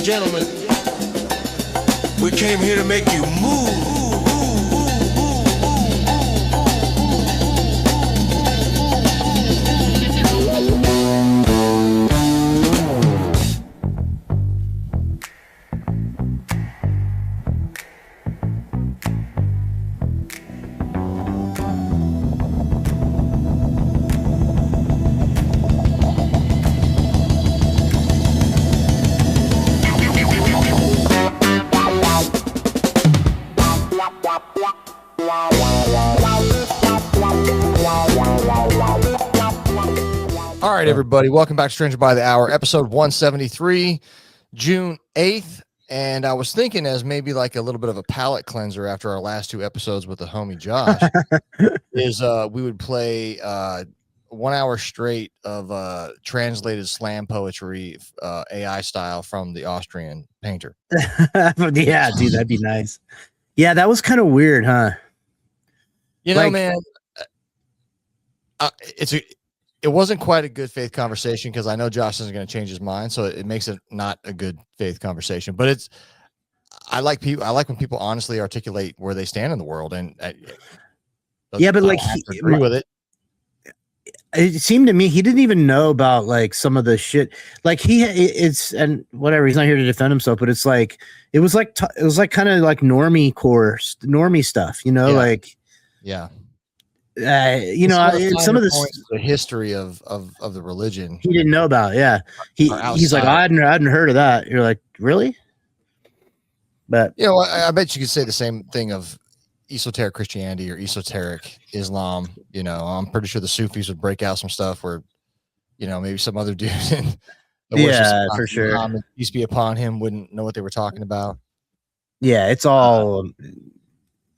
gentlemen, we came here to make you move. All right, everybody, welcome back to Stranger by the Hour, episode 173, June 8th. And I was thinking as maybe like a little bit of a palate cleanser after our last two episodes with the homie Josh is we would play 1 hour straight of translated slam poetry AI style from the Austrian painter. Yeah, dude, that'd be nice. Yeah, that was kind of weird, huh? You know, man, it wasn't quite a good faith conversation because I know Josh isn't going to change his mind, so it makes it not a good faith conversation. But I like when people honestly articulate where they stand in the world, and yeah, but like he agree with it. It seemed to me he didn't even know about like some of the shit. Like it's and whatever. He's not here to defend himself, but it's like it was like kind of like normie stuff, you know, like yeah. You know, some of the history of the religion he didn't know about. Yeah, he's like, I hadn't heard of that. You're like, really? But you know, I bet you could say the same thing of esoteric Christianity or esoteric Islam. You know, I'm pretty sure the Sufis would break out some stuff where, you know, maybe some other dude yeah, for sure, Muhammad, peace be upon him, wouldn't know what they were talking about. Yeah, it's all.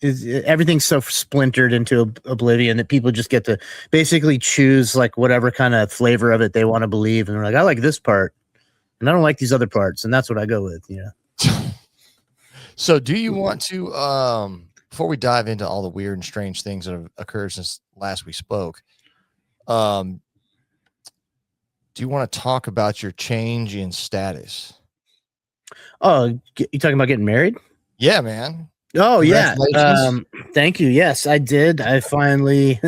Everything's so splintered into oblivion that people just get to basically choose like whatever kind of flavor of it they want to believe, and they're like, I like this part, and I don't like these other parts, and that's what I go with. Yeah. So, do you want to, before we dive into all the weird and strange things that have occurred since last we spoke, do you want to talk about your change in status? Oh, you talking about getting married? Yeah, man. Oh yeah. Thank you. Yes, I did. I finally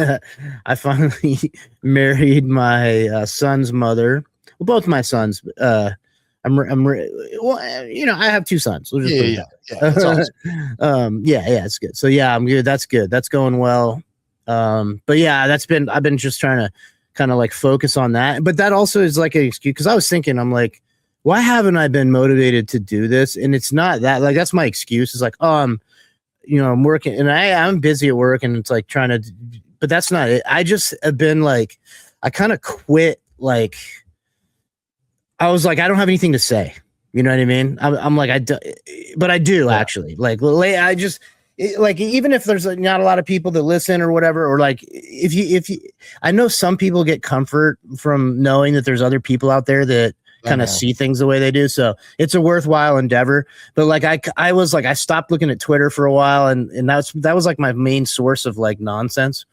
married my son's mother. Well, both my sons. Well, you know, I have two sons. We'll just that's awesome. Yeah, it's good. So yeah, I'm good. That's good. That's going well. But yeah, I've been just trying to kind of like focus on that. But that also is like an excuse because I was thinking, I'm like, why haven't I been motivated to do this? And it's not that, like, that's my excuse. It's like, you know, I'm working and I'm busy at work and it's like trying to, but that's not it. I just have been like, I kind of quit. Like, I was like, I don't have anything to say. You know what I mean? I'm like, but I do actually. Like, I just, like, even if there's not a lot of people that listen or whatever, or like, if you, I know some people get comfort from knowing that there's other people out there that kind of see things the way they do. So it's a worthwhile endeavor. But like, I was like, I stopped looking at Twitter for a while and that was like my main source of like nonsense.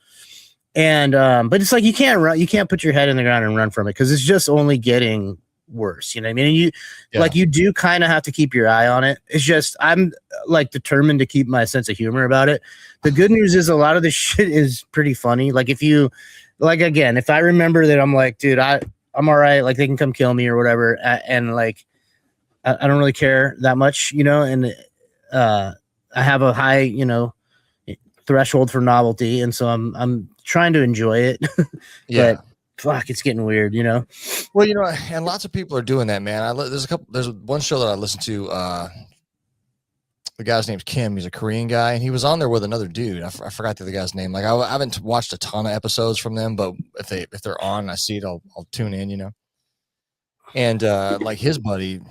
And, but it's like, you can't put your head in the ground and run from it. Cause it's just only getting worse. You know what I mean? And like, you do kind of have to keep your eye on it. It's just, I'm like determined to keep my sense of humor about it. The good news is a lot of this shit is pretty funny. Like if you, like, again, if I remember that I'm like, dude, I'm all right. Like they can come kill me or whatever. And like, I don't really care that much, you know, and I have a high, you know, threshold for novelty. And so I'm trying to enjoy it. But fuck, it's getting weird, you know? Well, you know, and lots of people are doing that, man. There's one show that I listened to, the guy's name's Kim. He's a Korean guy, and he was on there with another dude. I forgot the other guy's name. Like I haven't watched a ton of episodes from them, but if they're on, and I see it, I'll tune in, you know. And like his buddy,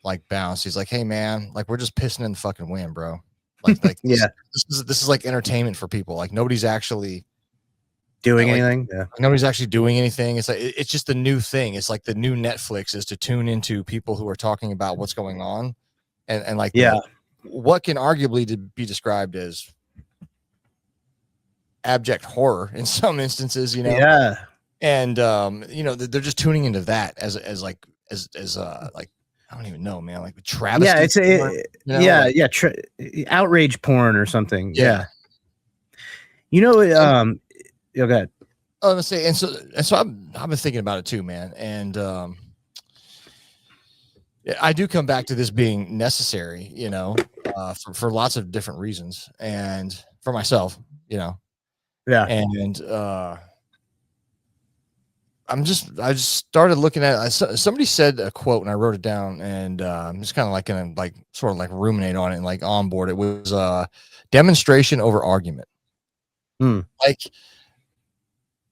like bounced. He's like, "Hey man, like we're just pissing in the fucking wind, bro. Like yeah, this is like entertainment for people. Like nobody's actually doing anything. Yeah, nobody's actually doing anything. It's like it's just the new thing. It's like the new Netflix is to tune into people who are talking about what's going on, and like what can arguably be described as abject horror in some instances, you know? Yeah. And, you know, they're just tuning into that as I don't even know, man. Like travesty. Yeah, it's outrage porn or something. Yeah. You know, go ahead. Oh, let's say, and so I've been thinking about it too, man. And I do come back to this being necessary, you know, for lots of different reasons, and for myself, you know. Yeah. And I just started looking at somebody said a quote and I wrote it down, and I'm just kind of like gonna like sort of like ruminate on it and like onboard. It was demonstration over argument. Like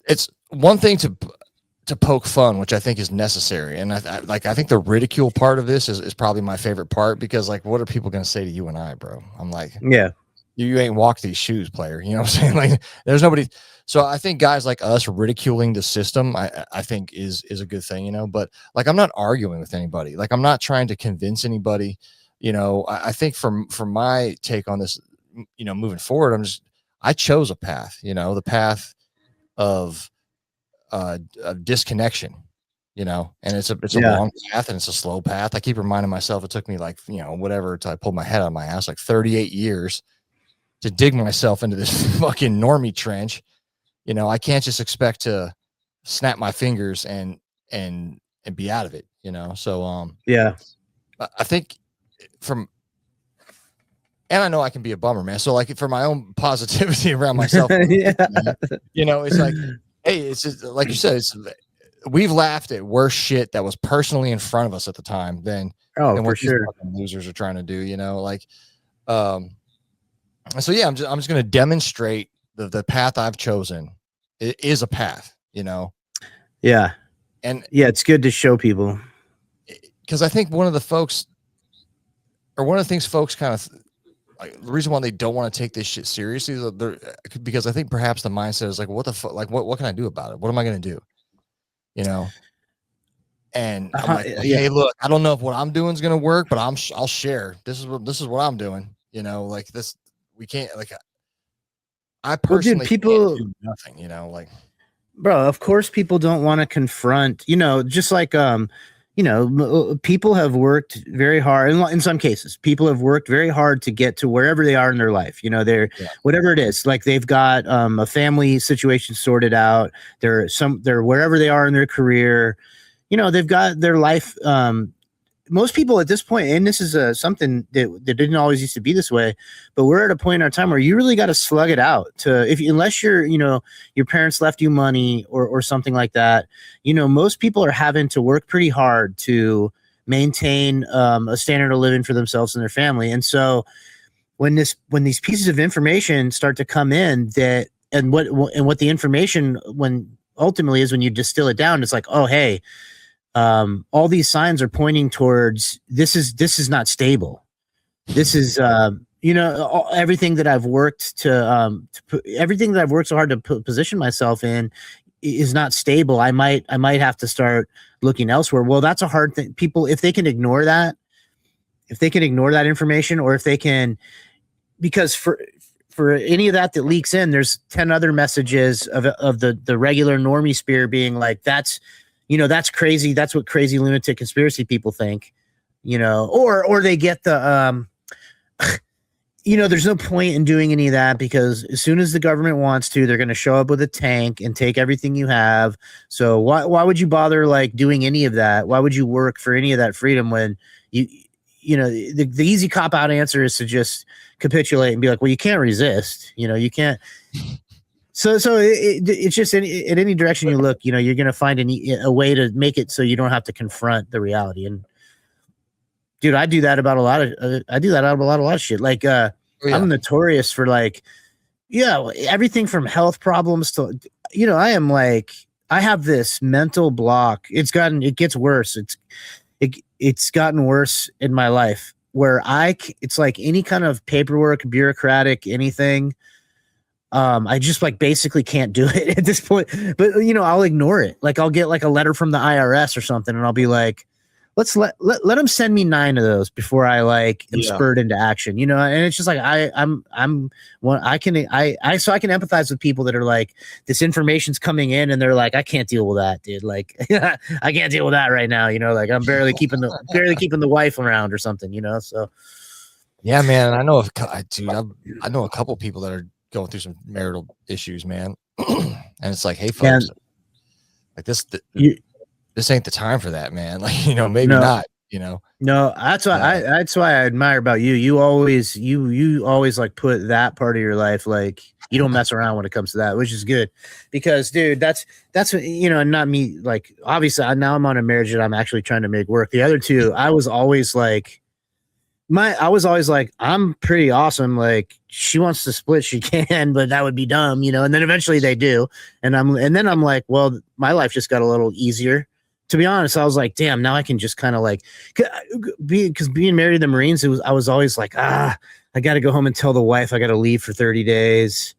it's one thing to poke fun, which I think is necessary, and I think the ridicule part of this is probably my favorite part, because like, what are people gonna say to you and I, bro? I'm like, yeah. You ain't walked these shoes, player. You know what I'm saying? Like, there's nobody. So I think guys like us ridiculing the system, I think is a good thing, you know. But like, I'm not arguing with anybody. Like, I'm not trying to convince anybody. You know, I think from my take on this, you know, moving forward, I chose a path. You know, the path of disconnection. You know, and it's a long path and it's a slow path. I keep reminding myself it took me like, you know, whatever till I pulled my head out of my ass, like 38 years. To dig myself into this fucking normie trench. You know, I can't just expect to snap my fingers and be out of it, you know? So, yeah, I think and I know I can be a bummer, man. So like, for my own positivity around myself, yeah. You know, it's like, hey, it's just like you said, we've laughed at worse shit that was personally in front of us at the time than for what sure. these fucking losers are trying to do, you know, like, so yeah, I'm just going to demonstrate the path I've chosen. It is a path, you know? Yeah. And yeah, it's good to show people. Because I think one of the things folks kind of, like, the reason why they don't want to take this shit seriously is because I think perhaps the mindset is like, what the fuck, like, what can I do about it? What am I going to do? You know? And I'm like, hey, look, I don't know if what I'm doing is going to work, but I'll share. This is what I'm doing. You know, like this, we can't, like, I personally people can't do nothing, you know, like, bro, of course people don't want to confront, you know, just like, you know, people have worked very hard. In some cases, people have worked very hard to get to wherever they are in their life. You know, whatever it is, like they've got a family situation sorted out. They're wherever they are in their career, you know, they've got their life. Most people at this point, and this is something that didn't always used to be this way, but we're at a point in our time where you really got to slug it out unless you're, you know, your parents left you money or something like that. You know, most people are having to work pretty hard to maintain a standard of living for themselves and their family. And so when these pieces of information start to come in and what the information when ultimately is when you distill it down, it's like, oh, hey, all these signs are pointing towards this is not stable. This is you know, everything that I've worked everything that I've worked so hard to position myself in is not stable. I might have to start looking elsewhere. Well, that's a hard thing. People, if they can ignore that information, or if they can, because for any of that leaks in, there's 10 other messages of the regular normie sphere being like, that's, you know, that's crazy. That's what crazy lunatic conspiracy people think, you know, or they get the, you know, there's no point in doing any of that, because as soon as the government wants to, they're going to show up with a tank and take everything you have. So why would you bother like doing any of that? Why would you work for any of that freedom when you know, the easy cop out answer is to just capitulate and be like, well, you can't resist, you know, you can't. So it's just in any direction you look, you know, you're going to find a way to make it so you don't have to confront the reality. And dude, I do that about a lot of shit. Like, I'm notorious for like, everything from health problems to, you know, I have this mental block. It gets worse. It's gotten worse in my life where it's like any kind of paperwork, bureaucratic, anything. I just like basically can't do it at this point, but you know, I'll ignore it. Like I'll get like a letter from the IRS or something and I'll be like, let them send me 9 of those before I like am Yeah. spurred into action, you know. And it's just like I'm one I can empathize with people that are like, this information's coming in and they're like, I can't deal with that, dude. Like I can't deal with that right now, you know. Like I'm barely keeping the wife around or something, you know. So Yeah, man. I know, dude. I know a couple people that are going through some marital issues, man. And it's like, hey, folks, like this ain't the time for that, man. Like, you know, maybe not. You know, no, that's why I admire about you. You always like put that part of your life, like you don't mess around when it comes to that, which is good, because dude, that's you know, not me. Like obviously, now I'm on a marriage that I'm actually trying to make work. The other two, I was always like, I'm pretty awesome. Like she wants to split, she can, but that would be dumb, you know. And then eventually they do, and then I'm like, well, my life just got a little easier. To be honest, I was like, damn, now I can just kind of like, because being married to the Marines, I was always like, I got to go home and tell the wife I got to leave for 30 days.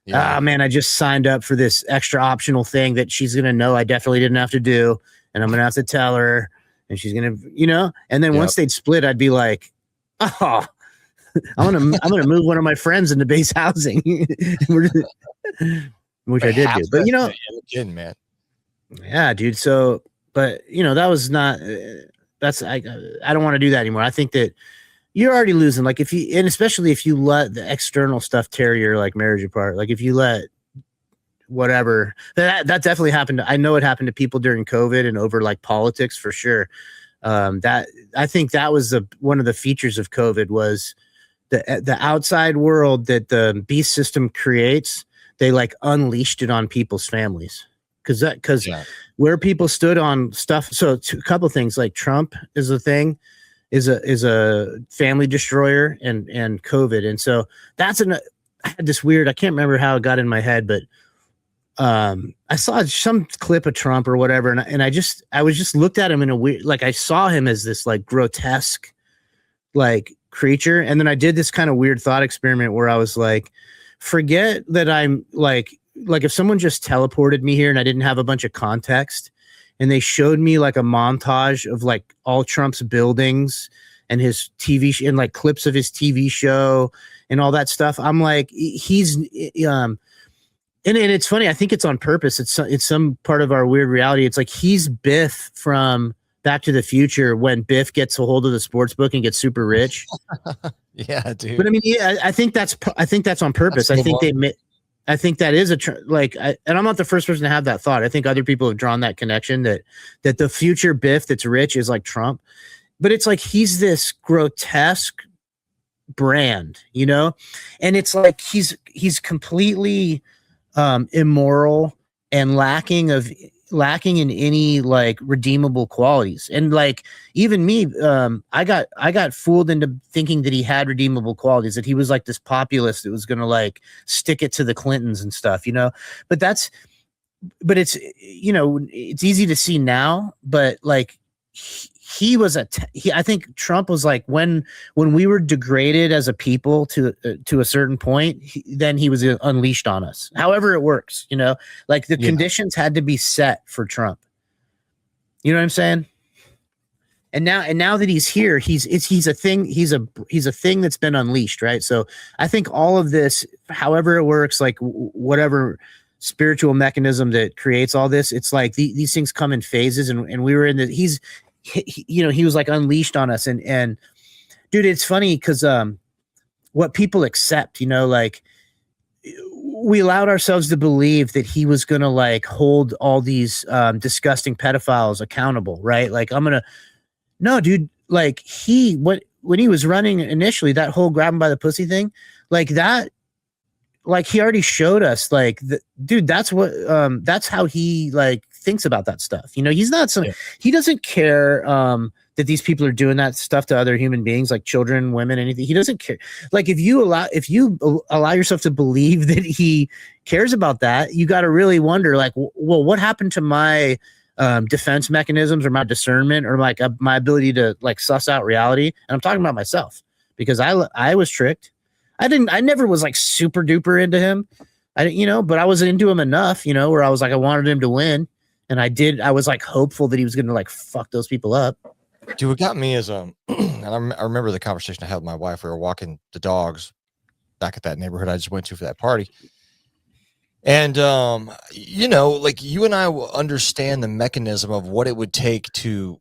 Yeah. Man, I just signed up for this extra optional thing that she's going to know I definitely didn't have to do. And I'm going to have to tell her, and she's going to, you know, and then once they'd split, I'd be like, oh, I'm going to move one of my friends into base housing, which I did do. But, you know, you're kidding, man. Yeah, dude. So, but you know, that was not, I don't want to do that anymore. I think that you're already losing. Like and especially if you let the external stuff tear your like marriage apart, like if you let whatever, that definitely happened. I know it happened to people during COVID and over like politics for sure. That I think that was one of the features of COVID was the outside world that the beast system creates. They like unleashed it on people's families. Because where people stood on stuff. So a couple of things, like Trump is a thing, is a family destroyer, and COVID. And so I had this weird, I can't remember how it got in my head, but I saw some clip of Trump or whatever. And I was just looked at him in a weird, like I saw him as this like grotesque, like creature. And then I did this kind of weird thought experiment where I was like, forget that I'm like if someone just teleported me here and I didn't have a bunch of context and they showed me like a montage of like all Trump's buildings and his TV and like clips of his TV show and all that stuff, I'm like, he's and it's funny. I think it's on purpose. It's some part of our weird reality. It's like he's Biff from Back to the Future when Biff gets a hold of the sports book and gets super rich. Yeah, dude. But I mean, I think that's on purpose. I think that is and I'm not the first person to have that thought. I think other people have drawn that connection that the future Biff that's rich is like Trump, but it's like he's this grotesque brand, you know, and it's like he's completely immoral and lacking in any like redeemable qualities. And like even me, I got fooled into thinking that he had redeemable qualities, that he was like this populist that was gonna like stick it to the Clintons and stuff, you know. But it's, you know, it's easy to see now, but like I think Trump was like when we were degraded as a people to a certain point, then he was unleashed on us. However it works, you know, like the conditions had to be set for Trump. You know what I'm saying? And now that he's here, he's a thing. He's a thing that's been unleashed, right? So I think all of this, however it works, like whatever spiritual mechanism that creates all this, it's like these things come in phases, and we were in the he was like unleashed on us, and dude, it's funny because what people accept, you know, like we allowed ourselves to believe that he was gonna like hold all these disgusting pedophiles accountable, right? Like no, dude, like when he was running initially, that whole grab him by the pussy thing, like that, like he already showed us, like dude, that's how he like thinks about that stuff. You know, he doesn't care that these people are doing that stuff to other human beings, like children, women, anything. He doesn't care. Like if you allow yourself to believe that he cares about that, you got to really wonder, like, well, what happened to my defense mechanisms or my discernment or like my ability to like suss out reality? And I'm talking about myself, because I was tricked. I never was like super duper into him. But I was into him enough, you know, where I was like, I wanted him to win. And I was like hopeful that he was going to like fuck those people up. Dude, what got me is and I remember the conversation I had with my wife. We were walking the dogs back at that neighborhood I just went to for that party. And you know, like you and I will understand the mechanism of what it would take to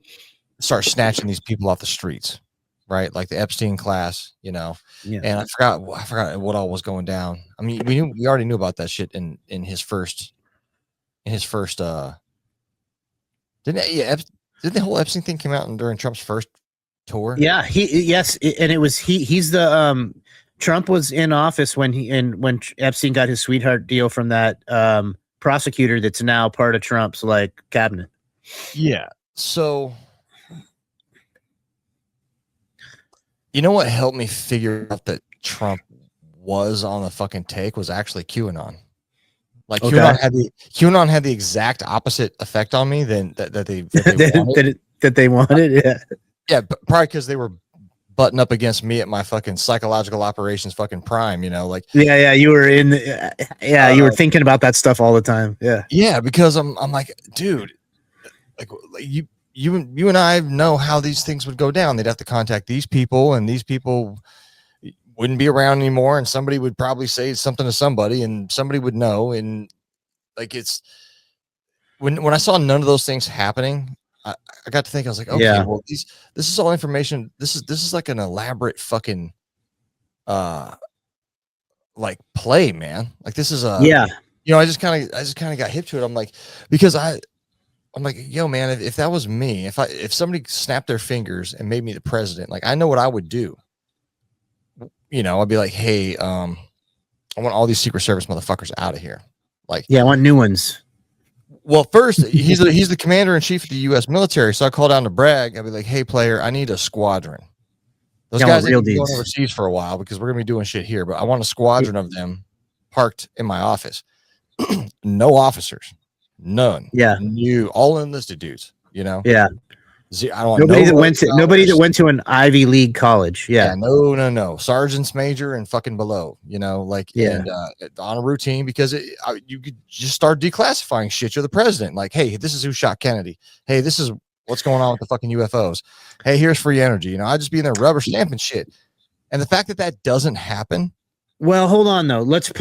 start snatching these people off the streets, right? Like the Epstein class, you know. Yeah. And I forgot what all was going down. I mean, we already knew about that shit in his first didn't the whole Epstein thing came out during Trump's first tour? Yeah, and it was he's the Trump was in office when when Epstein got his sweetheart deal from that prosecutor that's now part of Trump's like cabinet. Yeah. So you know what helped me figure out that Trump was on the fucking take was actually QAnon. Like QAnon had the exact opposite effect on me than that they wanted. that they wanted. Yeah. Yeah, probably because they were butting up against me at my fucking psychological operations fucking prime, you know, like yeah, you were in you were thinking about that stuff all the time. Yeah, because I'm like, dude, like you and I know how these things would go down. They'd have to contact these people, and these people wouldn't be around anymore, and somebody would probably say something to somebody, and somebody would know. And like it's when I saw none of those things happening, I got to think, I was like, okay, well, this is all information. This is like an elaborate fucking like play, man. Like this is a you know, I just kind of got hip to it. I'm like, because I'm like, yo, man, if that was me, if somebody snapped their fingers and made me the president, like I know what I would do. You know, I'd be like, hey, I want all these Secret Service motherfuckers out of here. Like, yeah, I want new ones. Well, first, he's the commander in chief of the U.S. military, so I call down to brag. I'd be like, hey, player, I need a squadron. Those guys are going overseas for a while because we're going to be doing shit here, but I want a squadron of them parked in my office. No officers. None. Yeah. All enlisted dudes, you know? Yeah. I don't nobody that went to an Ivy League college. Yeah. No. Sergeants major and fucking below, you know, like, and on a routine because you could just start declassifying shit. You're the president. Like, hey, this is who shot Kennedy. Hey, this is what's going on with the fucking UFOs. Hey, here's free energy. You know, I'd just be in there rubber stamping shit. And the fact that doesn't happen. Well, hold on though. Let's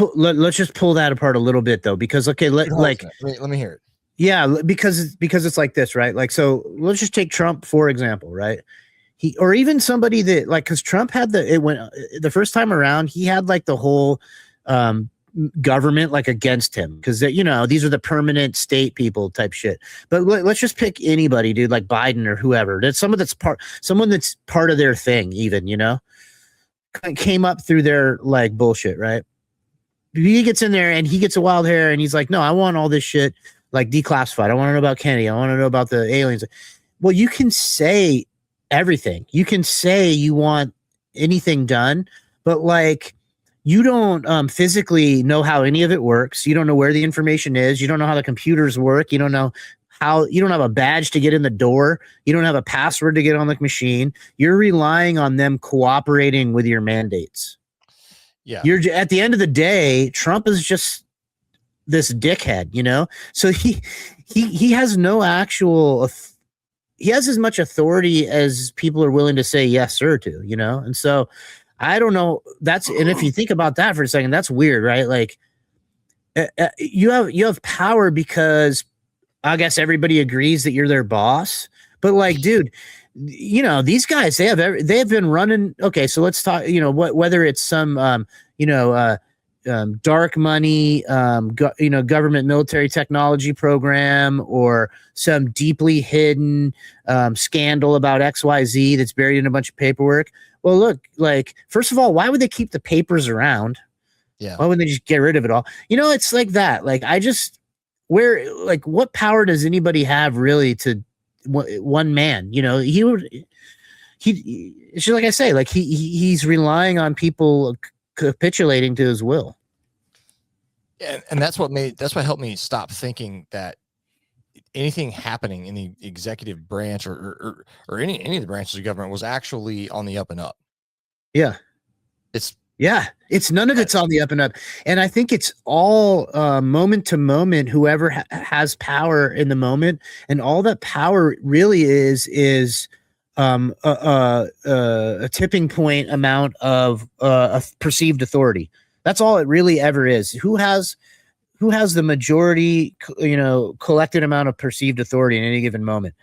just pull that apart a little bit though, because okay, let me hear it. Yeah, because it's like this, right? Like, so let's just take Trump for example, right? He or even somebody that like, because Trump had the first time around, he had like the whole government like against him because you know these are the permanent state people type shit. But let's just pick anybody, dude, like Biden or whoever. That's someone that's part of their thing, even, you know, came up through their like bullshit, right? He gets in there and he gets a wild hair and he's like, no, I want all this shit like declassified. I want to know about Kennedy. I want to know about the aliens. Well, you can say everything. You can say you want anything done, but like you don't physically know how any of it works. You don't know where the information is. You don't know how the computers work. You don't know how, you don't have a badge to get in the door. You don't have a password to get on the machine. You're relying on them cooperating with your mandates. Yeah. You're at the end of the day, Trump is just this dickhead, you know? So he has no actual, he has as much authority as people are willing to say yes, sir, to, you know? And so I don't know. And if you think about that for a second, that's weird, right? Like you have power because I guess everybody agrees that you're their boss, but like, dude, you know, these guys, they have been running. Okay. So let's talk, you know, whether it's some, dark money, government military technology program or some deeply hidden scandal about XYZ that's buried in a bunch of paperwork. Well, look, like, first of all, why would they keep the papers around? Yeah. Why wouldn't they just get rid of it all? You know, it's like that. Like, what power does anybody have really to one man? You know, it's just like I say, like he's relying on people capitulating to his will. And that's what helped me stop thinking that anything happening in the executive branch or any of the branches of government was actually on the up and up. Yeah. It's none of it's on the up and up. And I think it's all moment to moment, whoever has power in the moment. And all that power really is a tipping point amount of perceived authority. That's all it really ever is. Who has the majority, collected amount of perceived authority in any given moment?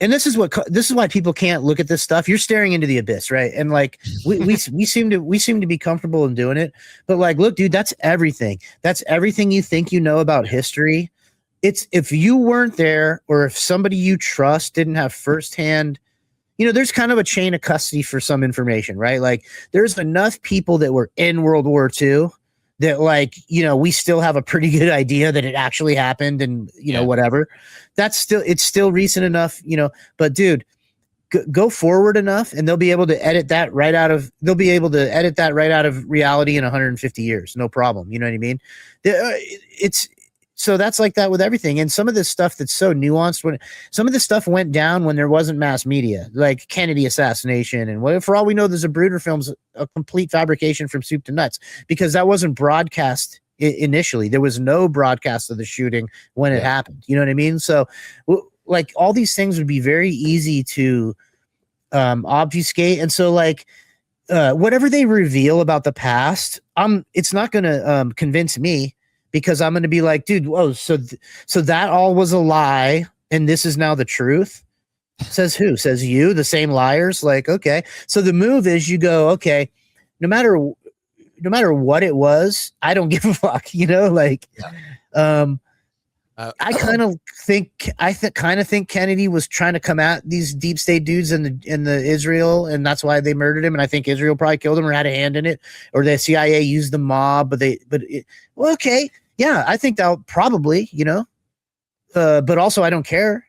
And this is why people can't look at this stuff. You're staring into the abyss, right? And like we seem to be comfortable in doing it, but like, look, dude, that's everything. That's everything you think you know about history. It's if you weren't there, or if somebody you trust didn't have firsthand, there's kind of a chain of custody for some information, right? Like there's enough people that were in World War II that we still have a pretty good idea that it actually happened, and whatever. It's still recent enough, but dude, go forward enough and they'll be able to edit that right out of reality in 150 years. No problem. You know what I mean? So that's like that with everything. And some of this stuff that's so nuanced, when some of this stuff went down when there wasn't mass media, like Kennedy assassination. And for all we know, there's a Brooder film's a complete fabrication from soup to nuts, because that wasn't broadcast initially. There was no broadcast of the shooting when it happened. You know what I mean? So like all these things would be very easy to obfuscate. And so like whatever they reveal about the past, it's not going to convince me, because I'm going to be like, dude, whoa, so that all was a lie, and this is now the truth? Says who? Says you, the same liars? Like, okay. So the move is you go, okay, no matter what it was, I don't give a fuck, I kind of think Kennedy was trying to come at these deep state dudes in the Israel, and that's why they murdered him. And I think Israel probably killed him or had a hand in it, or the CIA used the mob, okay. Yeah, I think that probably, but also I don't care.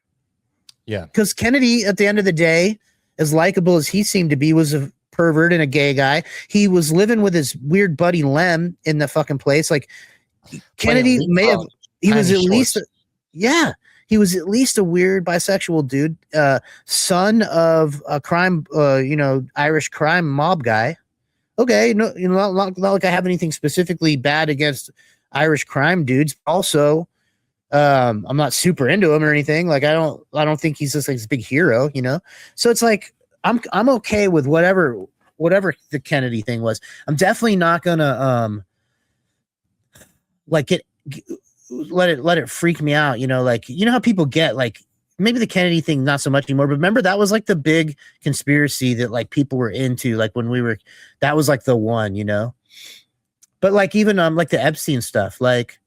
Yeah. Because Kennedy, at the end of the day, as likable as he seemed to be, was a pervert and a gay guy. He was living with his weird buddy Lem in the fucking place. Like Kennedy he was at least a weird bisexual dude, son of a crime, Irish crime mob guy. Okay, no, not like I have anything specifically bad against Irish crime dudes. Also, I'm not super into him or anything. Like I don't think he's just like this big hero, So it's like I'm okay with whatever the Kennedy thing was. I'm definitely not gonna let it freak me out, like how people get like maybe the Kennedy thing not so much anymore, but remember that was like the big conspiracy that like people were into, like when that was like the one, But like even like the Epstein stuff, like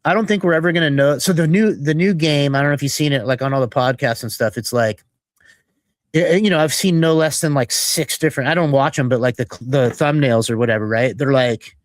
I don't think we're ever gonna know. So the new game, I don't know if you've seen it like on all the podcasts and stuff. It's like, I've seen no less than like 6 different. I don't watch them, but like the thumbnails or whatever, right? They're like,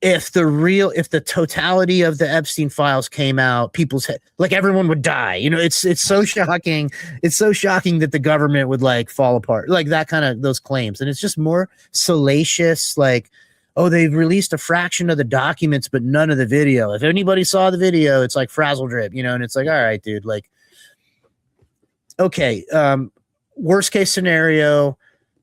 if the totality of the Epstein files came out, people's head, like everyone would die. It's so shocking. It's so shocking that the government would like fall apart, like that kind of those claims. And it's just more salacious. Like, oh, they've released a fraction of the documents, but none of the video. If anybody saw the video, it's like frazzle drip, and it's like, all right, dude, like, okay. Worst case scenario,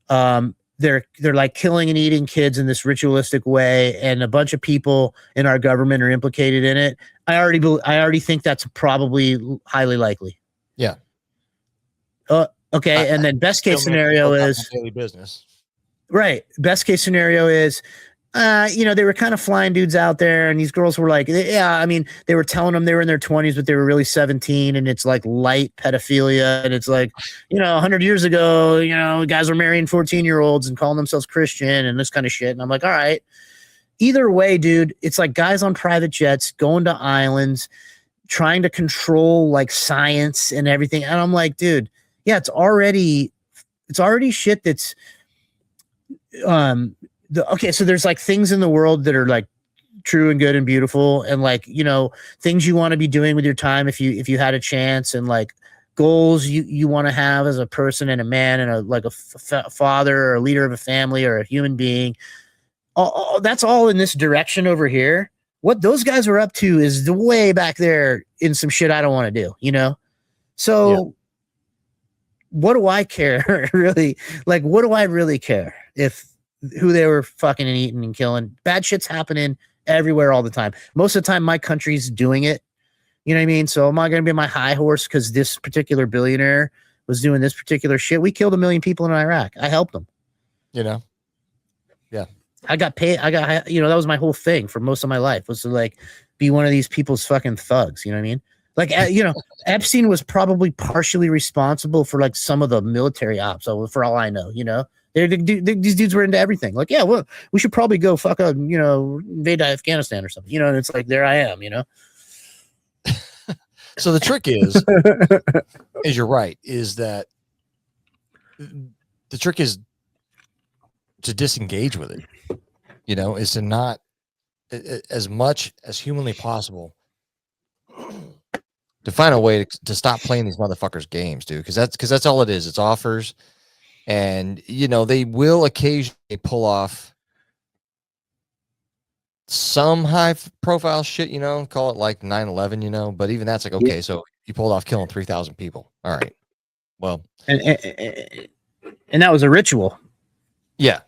they're like killing and eating kids in this ritualistic way, and a bunch of people in our government are implicated in it. I already think that's probably highly likely. Yeah. Okay. And then best case scenario is daily business. Right. Best case scenario is, they were kind of flying dudes out there, and these girls were like, they were telling them they were in their 20s, but they were really 17, and it's like light pedophilia. And it's like, 100 years ago, guys were marrying 14-year-olds and calling themselves Christian and this kind of shit. And I'm like, all right, either way, dude, it's like guys on private jets going to islands, trying to control like science and everything. And I'm like, dude, yeah, it's already shit that's, okay, so there's like things in the world that are like true and good and beautiful, and like things you want to be doing with your time if you had a chance, and like goals you want to have as a person and a man and a father or a leader of a family or a human being. That's all in this direction over here. What those guys are up to is the way back there in some shit I don't want to do, So what do I care really? Like, what do I really care if who they were fucking and eating and killing? Bad shit's happening everywhere all the time. Most of the time my country's doing it. You know what I mean? So am I going to be my high horse because this particular billionaire was doing this particular shit. We killed 1 million people in Iraq. I helped them. You know? Yeah. I got paid. That was my whole thing for most of my life, was to like be one of these people's fucking thugs. You know what I mean? Like, Epstein was probably partially responsible for like some of the military ops. So for all I know, these dudes were into everything. Like, yeah, well, we should probably go invade Afghanistan or something. And it's like, there I am. So the trick is you're right, is that the trick is to disengage with it, is to not, as much as humanly possible, to find a way to stop playing these motherfuckers games, dude. Because that's all it is. It's offers. And, they will occasionally pull off some high profile shit, call it like 9/11, but even that's like, okay, yeah. So you pulled off killing 3,000 people. All right. Well, and that was a ritual. Yeah.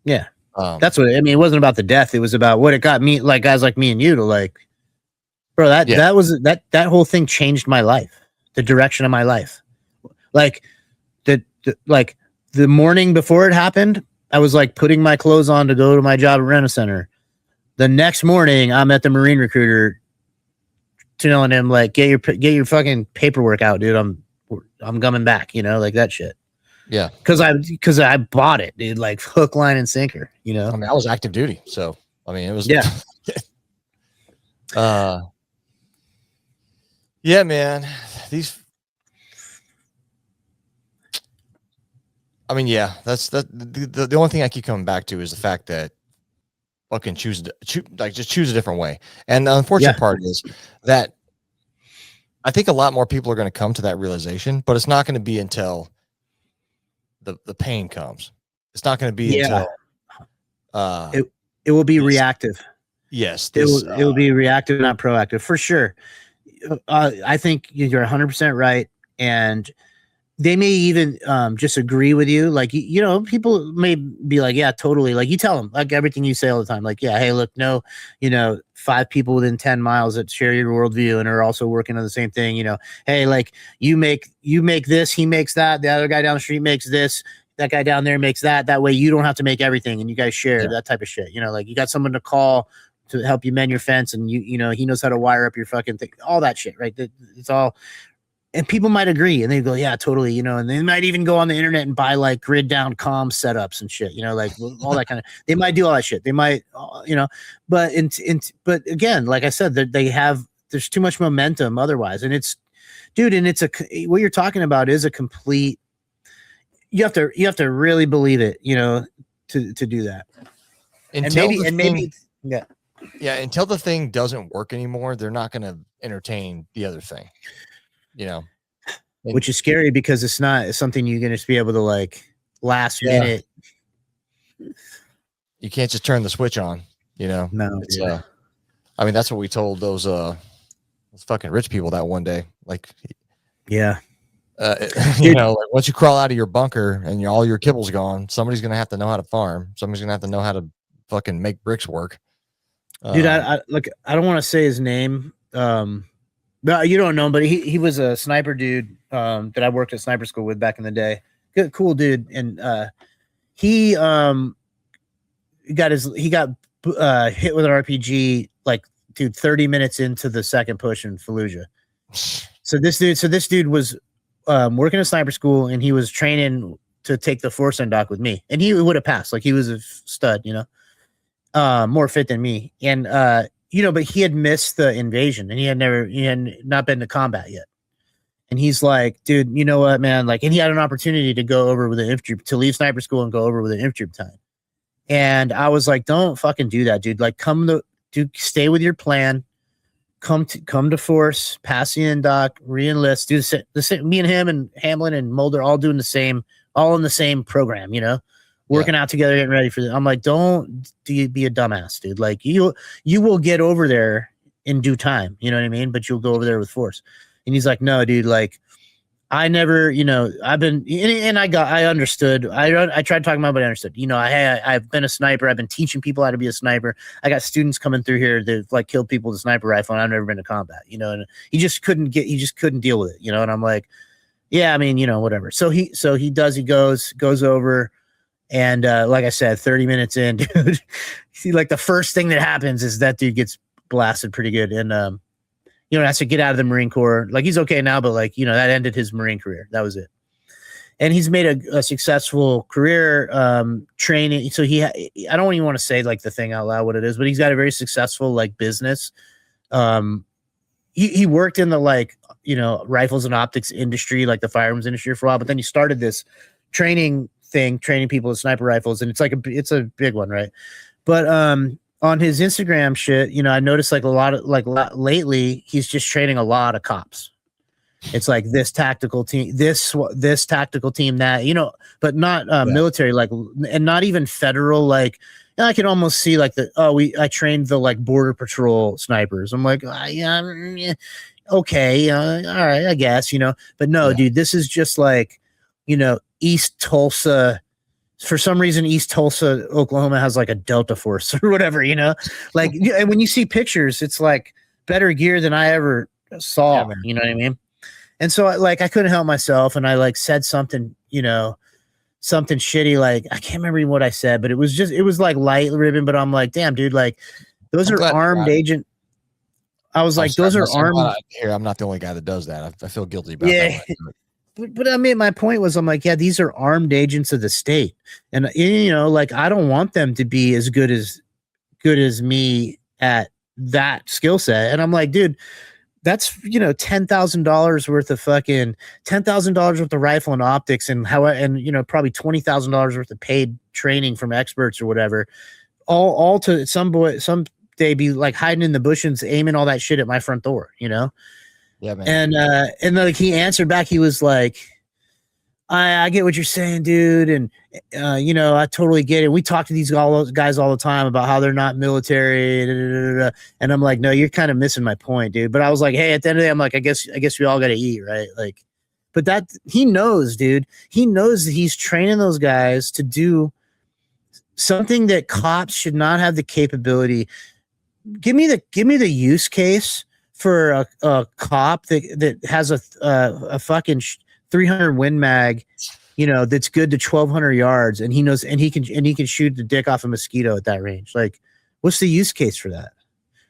Yeah. That's what, it wasn't about the death. It was about what it got me, like guys like me and you to like, bro, that whole thing changed my life, the direction of my life. Like the morning before it happened, I was like putting my clothes on to go to my job at Rent-A-Center. The next morning, I'm at the Marine recruiter telling him like, get your fucking paperwork out, dude. I'm coming back, like that shit. Yeah. Cause I bought it, dude, like hook, line, and sinker, I was active duty. So, it was, yeah. Yeah, man, that's the only thing I keep coming back to is the fact that fucking choose a different way. And the unfortunate part is that I think a lot more people are going to come to that realization, but it's not going to be until the pain comes. It's not going to be until it will be reactive. Yes, it will be reactive, not proactive, for sure. I think you're 100% right, and they may even just agree with you. Like, people may be like, yeah, totally. Like, you tell them like everything you say all the time. Like, yeah, hey, look, no, 5 people within 10 miles that share your worldview and are also working on the same thing. Hey, like you make this, he makes that. The other guy down the street makes this. That guy down there makes that. That way you don't have to make everything, and you guys share that type of shit. Like you got someone to call to help you mend your fence, and he knows how to wire up your fucking thing, all that shit, right? It's all, and people might agree, and they go, yeah, totally, and they might even go on the internet and buy like grid down comm setups and shit, like all that kind of, they might do all that shit. They might, but but again, like I said, there's too much momentum otherwise. And it's, dude, and what you're talking about is a complete, you have to really believe it, to do that. Until the thing doesn't work anymore, they're not going to entertain the other thing, which is scary because it's not something you're going to be able to like last minute. You can't just turn the switch on, No, it's, that's what we told those fucking rich people that one day, like, yeah. Like once you crawl out of your bunker and all your kibble's gone, somebody's going to have to know how to farm. Somebody's going to have to know how to fucking make bricks work. Dude, I don't want to say his name. But you don't know him, but he was a sniper dude that I worked at sniper school with back in the day. Good, cool dude. And he got hit with an RPG like, dude, 30 minutes into the second push in Fallujah. So this dude was working at sniper school, and he was training to take the force doc with me, and he would have passed. Like, he was a stud, more fit than me. And but he had missed the invasion, and he had not been to combat yet. And he's like, dude, you know what, man? Like, and he had an opportunity to go over with an infantry, to leave sniper school and go over with an infantry battalion. And I was like, don't fucking do that, dude. Like, stay with your plan. Come to force, pass the doc, re-enlist, do the same. Me and him and Hamlin and Mulder all doing the same, all in the same program, working out together, getting ready for it. I'm like, don't be a dumbass, dude. Like, you will get over there in due time. You know what I mean? But you'll go over there with force. And he's like, no, dude, like, I never, I've been, and I understood. I tried talking about, but I understood. I've been a sniper. I've been teaching people how to be a sniper. I got students coming through here that like killed people with a sniper rifle, and I've never been to combat. And he just couldn't deal with it. And I'm like, Yeah, I mean, whatever. So he goes over, and like I said, 30 minutes in, dude, see, like the first thing that happens is that dude gets blasted pretty good, and has to get out of the Marine Corps. Like he's okay now, but like that ended his Marine career. That was it. And he's made a successful career training. So I don't even want to say like the thing out loud what it is, but he's got a very successful like business. He worked in the like rifles and optics industry, like the firearms industry for a while, but then he started this training people with sniper rifles, and it's a big one, right? But on his Instagram shit, I noticed like lately he's just training a lot of cops. It's like this tactical team, this tactical team, that, but not military, like, and not even federal. Like I can almost see like I trained the like border patrol snipers. I'm like, yeah, okay, all right, I guess, but no, dude, this is just like, East Tulsa. For some reason, East Tulsa, Oklahoma has like a Delta Force or whatever, like, and when you see pictures, it's like better gear than I ever saw, you know what I mean? And so like, I couldn't help myself. And I like said something, something shitty. Like, I can't remember what I said, but it was like light ribbon, but I'm like, damn, dude, like those are armed agent. I was like, those are armed. Here, I'm not the only guy that does that. I feel guilty about that. But I mean, my point was, I'm like, yeah, these are armed agents of the state. And, like, I don't want them to be as good as me at that skill set. And I'm like, dude, that's, $10,000 worth of fucking $10,000 worth of rifle and optics and probably $20,000 worth of paid training from experts or whatever, all to someday be like hiding in the bushes, aiming all that shit at my front door, Yeah, man. And like he answered back, he was like, I get what you're saying, dude. And, I totally get it. We talk to these guys all the time about how they're not military. And I'm like, no, you're kind of missing my point, dude. But I was like, hey, at the end of the day, I'm like, I guess we all got to eat, right? Like, but that he knows, dude. He knows that he's training those guys to do something that cops should not have the capability. Give me the use case for a cop that has a fucking 300 Win Mag, that's good to 1,200 yards, and he knows, and he can shoot the dick off a mosquito at that range. Like, what's the use case for that?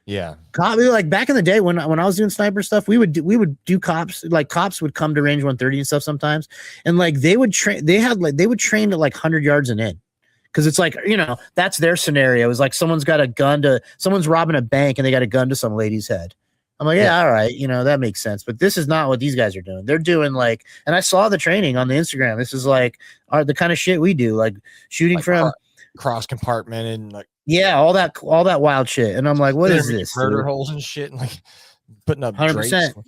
Yeah, like back in the day when I was doing sniper stuff, we would do cops. Like cops would come to range 130 and stuff sometimes, and like they would train. They would train at like 100 yards and in. Because it's like, that's their scenario. It's like someone's robbing a bank and they got a gun to some lady's head. I'm like, yeah, all right, that makes sense. But this is not what these guys are doing. They're doing like, and I saw the training on the Instagram. This is like the kind of shit we do, like shooting like from cross compartment and like, yeah, all that wild shit. And I'm like, what is this? Murder holes and shit, and like putting up 100%.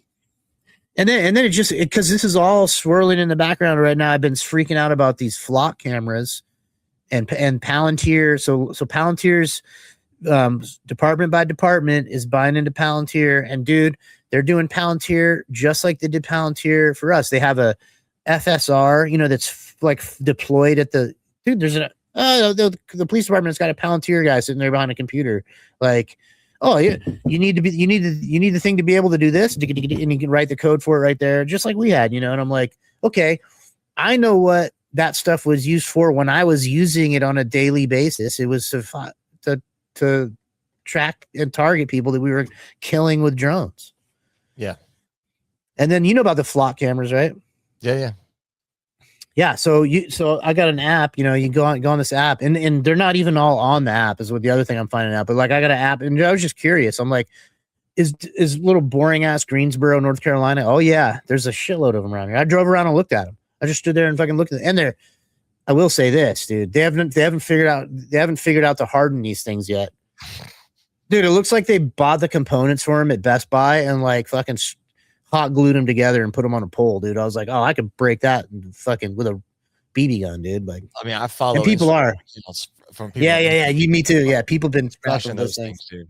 And then it just because this is all swirling in the background right now. I've been freaking out about these flock cameras and Palantir. So Palantir's department by department is buying into Palantir, and dude, they're doing Palantir just like they did Palantir for us. They have a FSR, that's like deployed at the dude. There's the police department's got a Palantir guy sitting there behind a computer, like, oh yeah, you need the thing to be able to do this, and you can write the code for it right there, just like we had, And I'm like, okay, I know what that stuff was used for when I was using it on a daily basis. It was to track and target people that we were killing with drones. Yeah. And then about the flock cameras, right? Yeah. So I got an app, you go on this app, and they're not even all on the app is what the other thing I'm finding out. But like I got an app, and I was just curious. I'm like, is little boring ass Greensboro, North Carolina? Oh yeah, there's a shitload of them around here. I drove around and looked at them. I just stood there and fucking looked at them. And they're, I will say this, dude, they haven't figured out to harden these things yet. Dude, it looks like they bought the components for them at Best Buy and like fucking hot glued them together and put them on a pole, dude. I was like, oh, I could break that fucking with a BB gun, dude. Like, I mean, I follow and people are from people. Yeah. Me too. Yeah, people have been smashing those things, dude.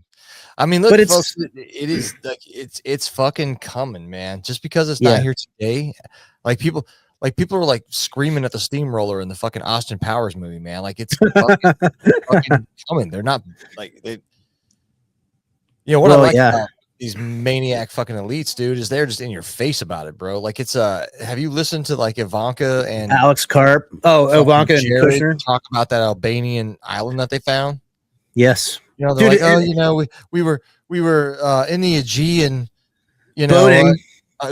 I mean, look, but folks, it is like it's fucking coming, man. Just because it's not here today, like people were like screaming at the steamroller in the fucking Austin Powers movie, man. Like it's fucking coming. They're not like they. What I like these maniac fucking elites, dude, is they're just in your face about it, bro. Like it's have you listened to like Ivanka and Alex Karp? Oh, Ivanka and Jared Kushner. talk about that Albanian island that they found? Yes, You know, they're dude. like, oh, you know, we were in the Aegean, you know, Boating.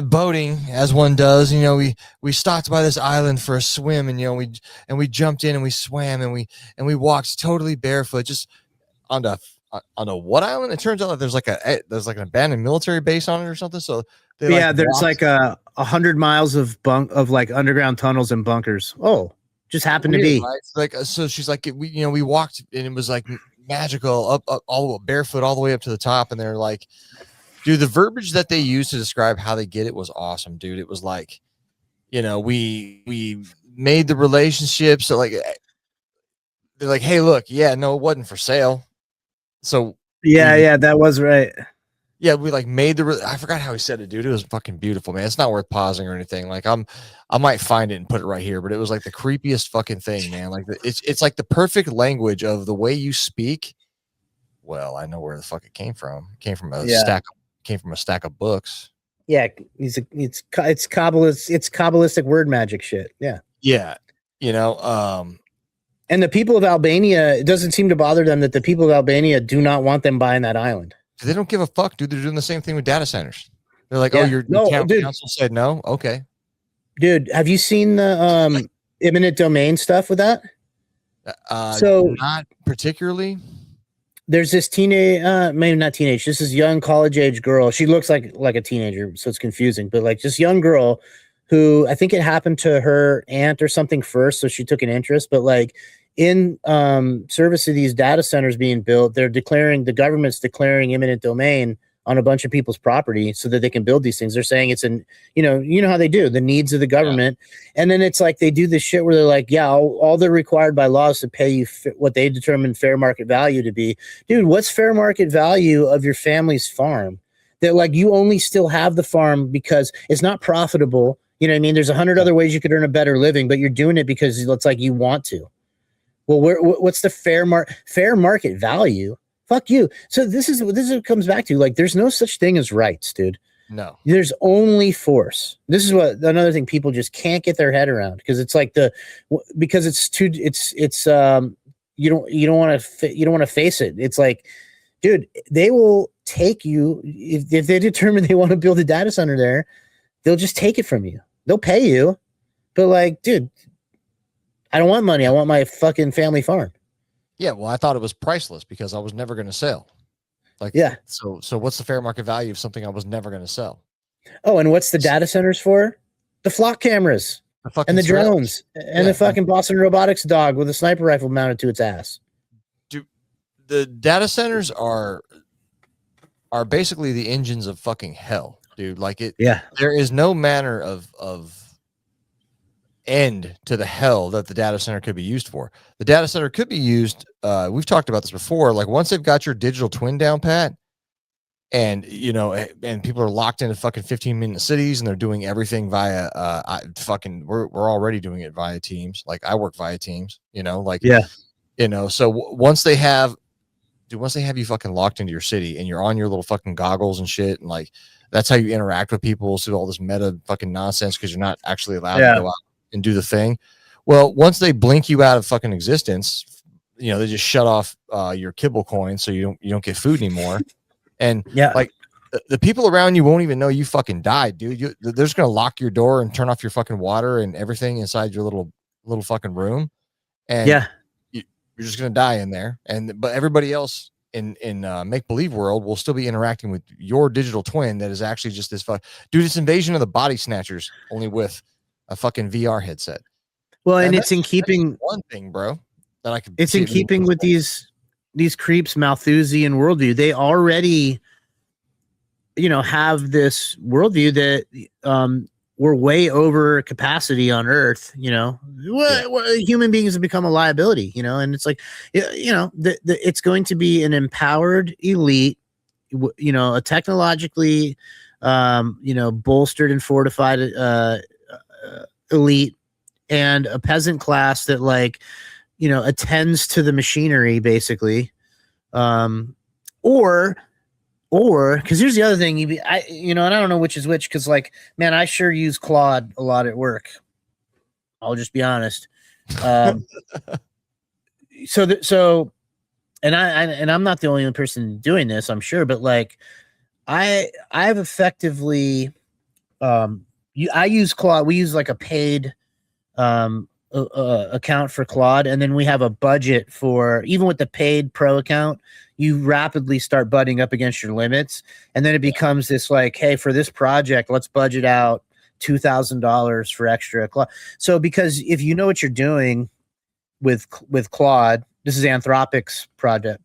boating as one does. You know, we stopped by this island for a swim, and you know, we jumped in and we swam and we walked totally barefoot just on a what island? It turns out that there's like an abandoned military base on it or something. So they Yeah, like there's walked, like 100 miles of like underground tunnels and bunkers. Oh, just happened to weird, be. right? Like so she's like we walked and it was like magical up all barefoot all the way up to the top, and they're like, dude, the verbiage that they used to describe how they get it was awesome, dude. It was like, you know, we made the relationship so like they're like, hey, look, yeah, no, it wasn't for sale. So Yeah, that was right. yeah, we like made I forgot how he said it, dude. It was fucking beautiful, man. It's not worth pausing or anything. Like I might find it and put it right here, but it was like the creepiest fucking thing, man. Like it's like the perfect language of the way you speak. Well, I know where the fuck it came from. It came from a stack of books. Yeah, it's Kabbalistic word magic shit. Yeah. Yeah. You know, And the people of Albania, it doesn't seem to bother them that the people of Albania do not want them buying that island. they don't give a fuck, dude. They're doing the same thing with data centers. They're like, Yeah. oh, your No, council said no. Okay. Dude, have you seen the eminent domain stuff with that? So not particularly. there's this maybe not teenage, this is young college age girl. She looks like a teenager, so it's confusing, but like this young girl who I think it happened to her aunt or something first, so she took an interest, but like in service of these data centers being built, the government's declaring eminent domain on a bunch of people's property so that they can build these things. They're saying it's you know how they do the needs of the government. Yeah. And then it's like they do this shit where they're like, yeah, all they're required by law is to pay you what they determine fair market value to be. Dude, what's fair market value of your family's farm? That like you only still have the farm because it's not profitable. You know what I mean? There's 100 other ways you could earn a better living, but you're doing it because it's like you want to. Well, what's the fair market value? Fuck you. So this is what it comes back to. Like, there's no such thing as rights, dude. No, there's only force. This is another thing people just can't get their head around, because it's like because it's too, you don't want to face it. It's like, dude, they will take you if they determine they want to build a data center there. They'll just take it from you. They'll pay you, but like, dude, I don't want money. I want my fucking family farm. Yeah, well, I thought it was priceless because I was never going to sell. Like, yeah. So what's the fair market value of something I was never going to sell? Oh, and what's the data centers for? The flock cameras and the drones and the fucking Boston Robotics dog with a sniper rifle mounted to its ass. Dude, the data centers are basically the engines of fucking hell, dude. Like it. Yeah. There is no manner of end to the hell that the data center could be used for. The data center could be used, we've talked about this before, like once they've got your digital twin down pat, and you know, and people are locked into fucking 15-minute cities and they're doing everything via we're already doing it via Teams. Like I work via Teams, you know, like, yeah, you know, so once they have you fucking locked into your city and you're on your little fucking goggles and shit, and like that's how you interact with people, so all this meta fucking nonsense because you're not actually allowed to go out and do the thing. Well, once they blink you out of fucking existence, you know, they just shut off your kibble coin so you don't get food anymore. And like the people around you won't even know you fucking died, dude. They're just gonna lock your door and turn off your fucking water and everything inside your little fucking room. And you're just gonna die in there. But everybody else in make believe world will still be interacting with your digital twin that is actually just this dude. It's Invasion of the Body Snatchers, only with a fucking VR headset. Well, and it's in keeping one thing, bro, that I could. It's in keeping with these creeps, Malthusian worldview. They already, you know, have this worldview that we're way over capacity on Earth. You know, human beings have become a liability. You know, and it's like, you know, it's going to be an empowered elite. You know, a technologically, you know, bolstered and fortified elite, and a peasant class that, like, you know, attends to the machinery basically, or Or because here's the other thing, and I don't know which is which, because like, man, I sure use Claude a lot at work. I'll just be honest. And I'm not the only person doing this, I'm sure, but like, I've effectively, I use Claude. We use like a paid account for Claude, and then we have a budget for, even with the paid pro account, you rapidly start butting up against your limits, and then it becomes this like, hey, for this project, let's budget out $2,000 for extra Claude. So because if you know what you're doing with Claude, this is Anthropic's product.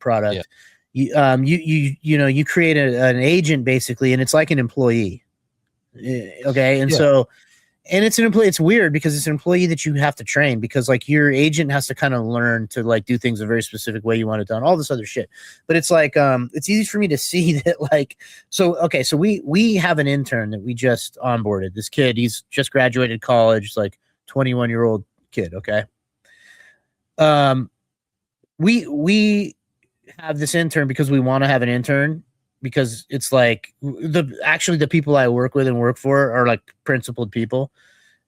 Yeah. You create an agent basically, and it's like an employee. Okay, and so. And it's an employee. It's weird because it's an employee that you have to train, because like your agent has to kind of learn to like do things a very specific way you want it done, all this other shit. But it's like, it's easy for me to see that like, so we have an intern that we just onboarded. This kid, he's just graduated college, like 21-year-old kid. Okay. We have this intern because we want to have an intern, because it's like the people I work with and work for are like principled people,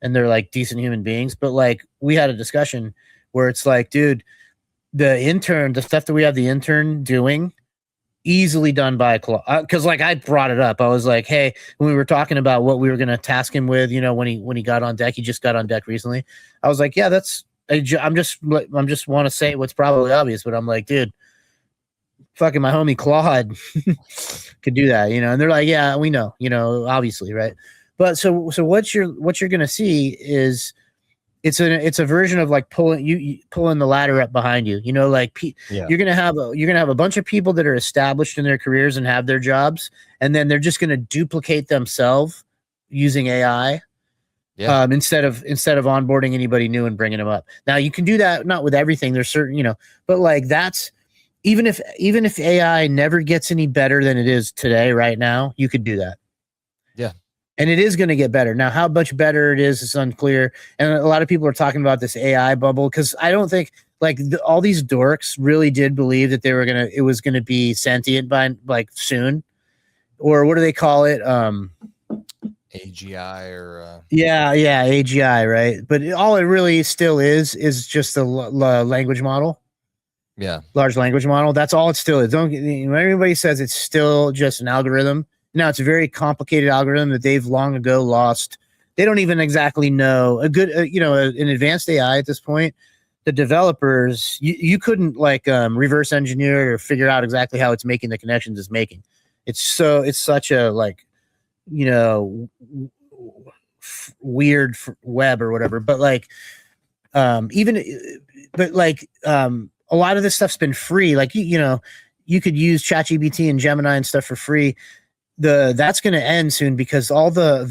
and they're like decent human beings. But like, we had a discussion where it's like, dude, the stuff that we have the intern doing, easily done by Claude. Because like, I brought it up. I was like, hey, when we were talking about what we were going to task him with, when he got on deck, he just got on deck recently. I was like, yeah, I'm just want to say what's probably obvious, but I'm like, dude, fucking my homie Claude could do that, and they're like, yeah, we know, obviously, right? But so what you're gonna see is it's a version of like pulling the ladder up behind you, like you're gonna have a bunch of people that are established in their careers and have their jobs, and then they're just gonna duplicate themselves using AI. Yeah. Instead of onboarding anybody new and bringing them up. Now you can do that, not with everything. There's certain, but like that's. Even if AI never gets any better than it is today, right now, you could do that. Yeah. And it is going to get better. Now, how much better it is unclear. And a lot of people are talking about this AI bubble, because I don't think like all these dorks really did believe that it was going to be sentient by like soon, or what do they call it? AGI or yeah, AGI, right? But all it really still is just a language model. Yeah, large language model. That's all it still is. When everybody says it's still just an algorithm, now it's a very complicated algorithm that they've long ago lost. They don't even exactly know an advanced AI at this point. The developers, you couldn't like reverse engineer or figure out exactly how it's making the connections it's making. It's such a like, weird web or whatever. But like, a lot of this stuff's been free. Like, you could use ChatGPT and Gemini and stuff for free. That's going to end soon, because all the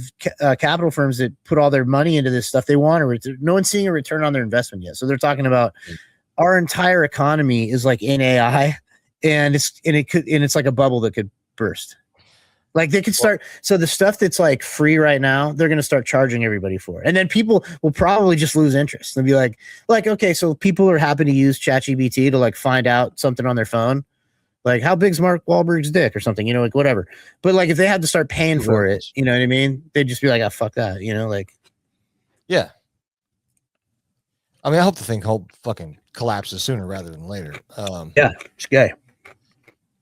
capital firms that put all their money into this stuff, they want no one's seeing a return on their investment yet. So they're talking about our entire economy is like in AI, and it's like a bubble that could burst. Like they could start. So the stuff that's like free right now, they're going to start charging everybody for it. And then people will probably just lose interest. They'll be like, okay, so people are happy to use ChatGPT to like find out something on their phone. Like, how big's Mark Wahlberg's dick or something, like whatever. But like, if they had to start paying for it, you know what I mean? They'd just be like, oh, fuck that, like. Yeah. I mean, I hope the thing fucking collapses sooner rather than later. Yeah, it's gay.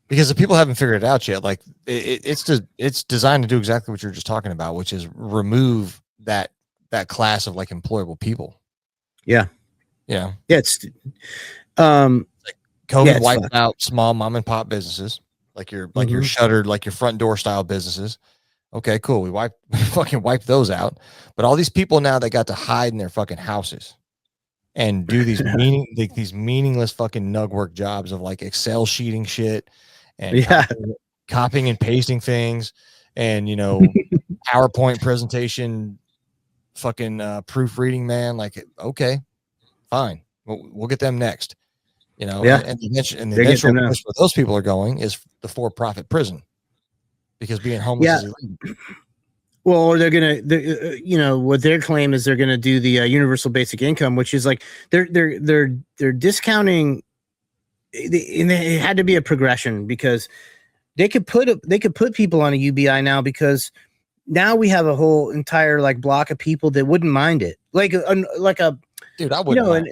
Because the people haven't figured it out yet. Like it's designed to do exactly what you're just talking about, which is remove that class of like employable people. Yeah. Yeah. Yeah. It's like COVID wiped out small mom and pop businesses, like your shuttered, like your front door style businesses. Okay, cool. We fucking wiped those out. But all these people now, they got to hide in their fucking houses and do these these meaningless fucking nug work jobs of like Excel sheeting shit and copying and pasting things and PowerPoint presentation fucking proofreading, man. Like, okay, fine, we'll get them next. And the eventual place where those people are going is the for-profit prison, because being homeless is illegal. Well, or what their claim is, they're gonna do the universal basic income, which is like they're discounting. And it had to be a progression, because they could put people on a UBI now, because now we have a whole entire like block of people that wouldn't mind it. Like a dude, I wouldn't mind.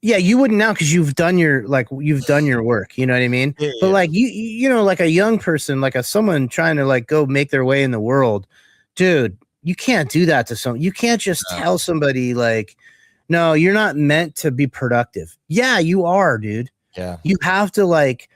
Yeah, you wouldn't now because you've done your work. You know what I mean? Yeah, But yeah. like you know, like a young person, like someone trying to like go make their way in the world, dude, you can't do that to someone. You can't just tell somebody like, no, you're not meant to be productive. Yeah, you are, dude. Yeah. You have to like.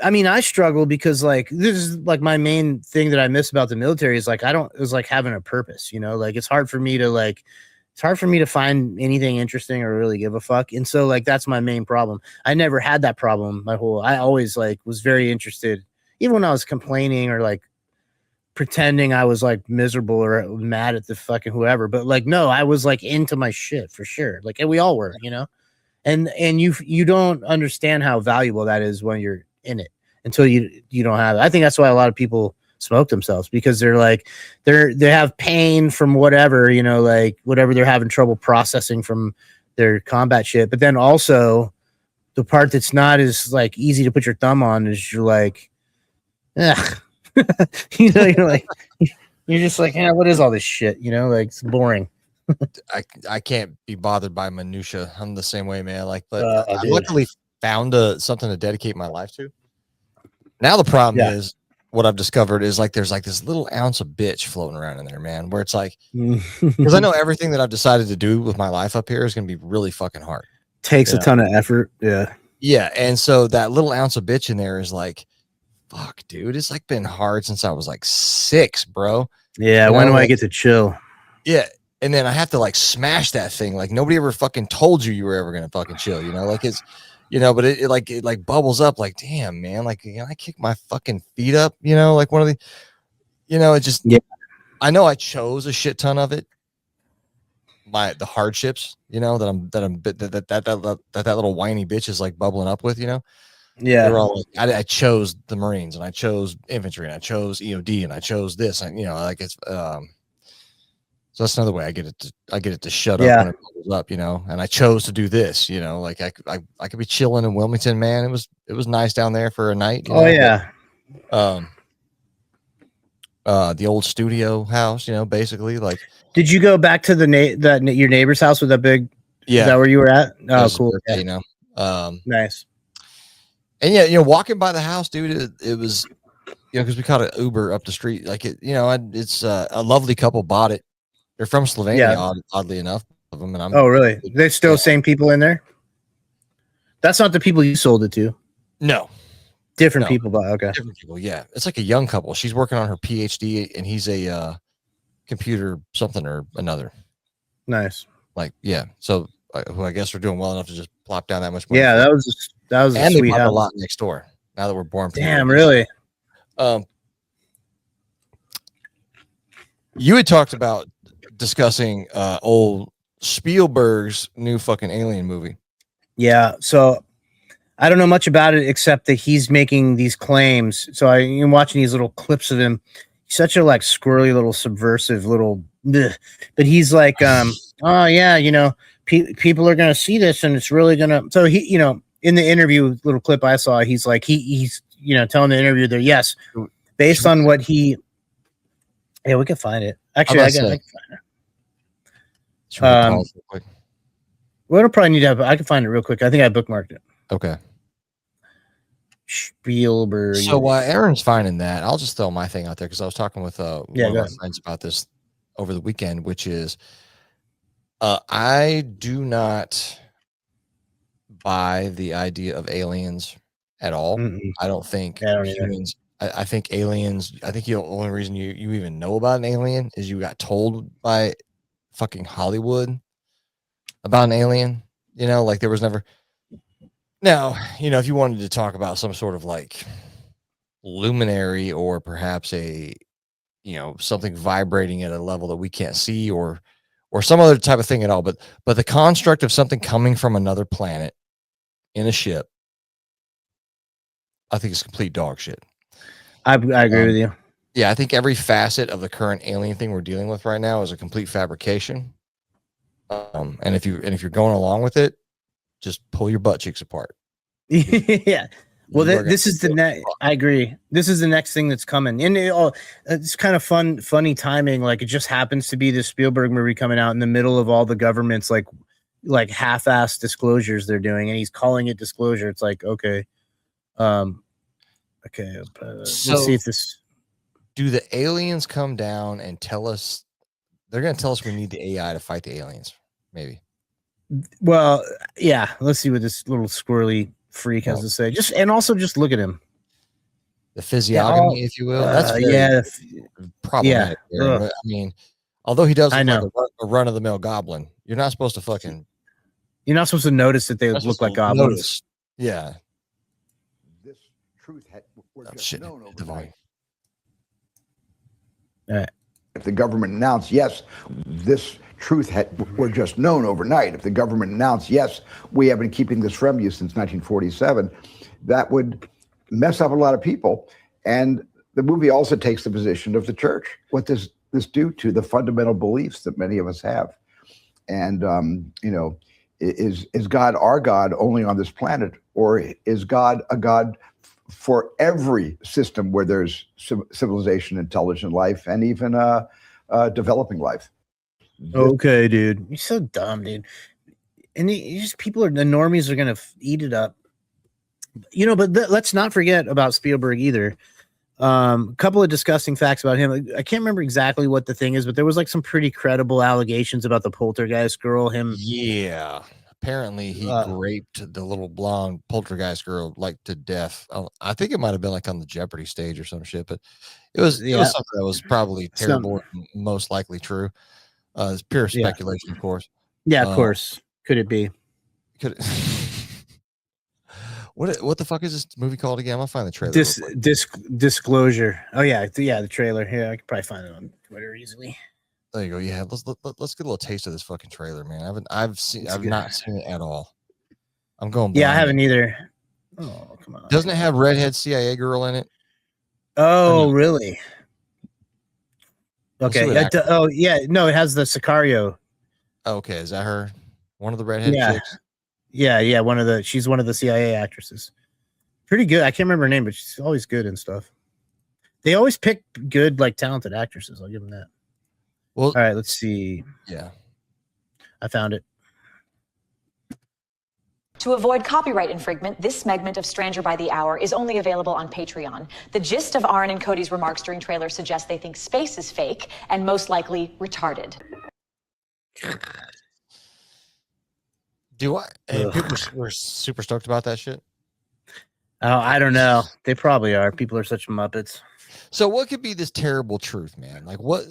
I mean, I struggle because like this is like my main thing that I miss about the military is like it was like having a purpose, you know, like it's hard for me to find anything interesting or really give a fuck. And so like that's my main problem. I never had that problem I always like was very interested, even when I was complaining or like pretending I was like miserable or mad at the fucking whoever. But like no, I was like into my shit for sure. Like, and we all were, you know. And you don't understand how valuable that is when you're in it until you don't have it. I think that's why a lot of people smoke themselves, because they're like they have pain from whatever, you know, like whatever they're having trouble processing from their combat shit. But then also the part that's not as like easy to put your thumb on is you're like, ugh. You know, you're just like, yeah, what is all this shit? You know, like it's boring. I can't be bothered by minutia. I'm the same way, man. Like, but I Dude. luckily found something to dedicate my life to. Now the problem is what I've discovered is like there's like this little ounce of bitch floating around in there, man. Where it's like, because I know everything that I've decided to do with my life up here is going to be really fucking hard. Takes a ton of effort. Yeah. Yeah, and so that little ounce of bitch in there is like, fuck, dude. It's like been hard since I was like 6, bro. Yeah. When do I get to chill? Yeah. And then I have to like smash that thing. Like nobody ever fucking told you were ever gonna fucking chill, you know? Like it's, you know, but it like bubbles up. Like, damn, man. Like, you know, I kick my fucking feet up, you know, like one of the, you know, it just. Yeah. I know I chose a shit ton of it. The hardships, you know, that little whiny bitch is like bubbling up with, you know. Yeah. They're all like, I chose the Marines and I chose infantry and I chose EOD and I chose this, and you know, like it's so that's another way I get it to shut up when it bubbles up, you know. And I chose to do this, you know, like I could be chilling in Wilmington, man. It was nice down there for a night. You know? Yeah. But, the old studio house, you know, basically like. Did you go back to your neighbor's house with that big? Yeah. Is that where you were at? Oh, cool. Birthday, you know. Nice. And yeah, you know, walking by the house, dude, it was, you know, because we caught an Uber up the street. Like it, you know, it's a lovely couple bought it. They're from Slovenia, oddly enough. Of them, and oh, really? They're still same people in there? That's not the people you sold it to. No. Different people, but okay. Different people, yeah. It's like a young couple. She's working on her PhD, and he's a computer something or another. Nice. Like, yeah. So, who I guess are doing well enough to just plop down that much money. Yeah, that was and a sweet they bought house. a lot next door. Now that we're born. Damn, really? You had talked about discussing old Spielberg's new fucking Alien movie. Yeah, so I don't know much about it except that he's making these claims. So I'm watching these little clips of him. He's such a like squirrely little subversive little, but he's like, oh yeah, you know, people are gonna see this and it's really gonna. So he, you know, in the interview little clip I saw, he's like he's you know telling the interviewer that yes, based on what he. Yeah, we can find it. Actually, I can find it. We'll probably need to have. I can find it real quick. I think I bookmarked it. Okay. Spielberg. So while Aaron's finding that, I'll just throw my thing out there because I was talking with one of my friends about this over the weekend, which is I do not buy the idea of aliens at all. Mm-mm. I don't think humans. I think aliens. I think the only reason you even know about an alien is you got told by fucking Hollywood about an alien. You know, like there was never. Now, you know, if you wanted to talk about some sort of like luminary or perhaps a, you know, something vibrating at a level that we can't see or some other type of thing at all, but the construct of something coming from another planet in a ship, I think it's complete dog shit. I agree with you. Yeah, I think every facet of the current alien thing we're dealing with right now is a complete fabrication. And if you're going along with it, just pull your butt cheeks apart. Yeah. Well, you are gonna this is the next. I agree. This is the next thing that's coming, and it's kind of funny timing. Like it just happens to be the Spielberg movie coming out in the middle of all the government's like half-ass disclosures they're doing, and he's calling it disclosure. It's like okay, okay. Let's see if this. Do the aliens come down and tell us? They're gonna tell us we need the AI to fight the aliens. Maybe. Well, yeah. Let's see what this little squirrely freak has to say. Just look at him. The physiognomy, if you will. That's problematic. Yeah. I mean, although he does look like a run-of-the-mill goblin, you're not supposed to fucking. You're not supposed to notice that they look like goblins. Notice. Yeah. This truth were just known overnight. If the government announced, yes, this truth were just known overnight. If the government announced, yes, we have been keeping this from you since 1947, that would mess up a lot of people. And the movie also takes the position of the church. What does this do to the fundamental beliefs that many of us have? And, is God our God only on this planet? Or is God a God for every system where there's civilization, intelligent life, and even developing life? Okay, dude. You're so dumb, dude. And the normies are going to eat it up. But let's not forget about Spielberg either. A couple of disgusting facts about him. I can't remember exactly what the thing is, but there was like some pretty credible allegations about the poltergeist girl. Yeah. Apparently he raped the little blonde poltergeist girl like to death. I think it might have been like on the Jeopardy stage or some shit, but it was something that was probably terrible and most likely true. It's pure speculation, of course. Yeah, of course. Could it be? Could it? What the fuck is this movie called again? I'll find the trailer. Disclosure. Oh yeah, the trailer. Yeah, I could probably find it on Twitter easily. There you go. Yeah, let's get a little taste of this fucking trailer, man. I've not seen it at all. I'm going blind. Yeah, I haven't either. Oh, come on. Doesn't it have redhead CIA girl in it? Oh, really? Okay. No, it has the Sicario. Okay, is that her? One of the redhead chicks? Yeah. She's one of the CIA actresses. Pretty good. I can't remember her name, but she's always good and stuff. They always pick good, like talented actresses. I'll give them that. Well, all right, let's see. Yeah. I found it. To avoid copyright infringement, this segment of Stranger by the Hour is only available on Patreon. The gist of Aaron and Cody's remarks during trailer suggests they think space is fake and most likely retarded. Do I? And people were super stoked about that shit. Oh, I don't know. They probably are. People are such muppets. So what could be this terrible truth, man? Like what?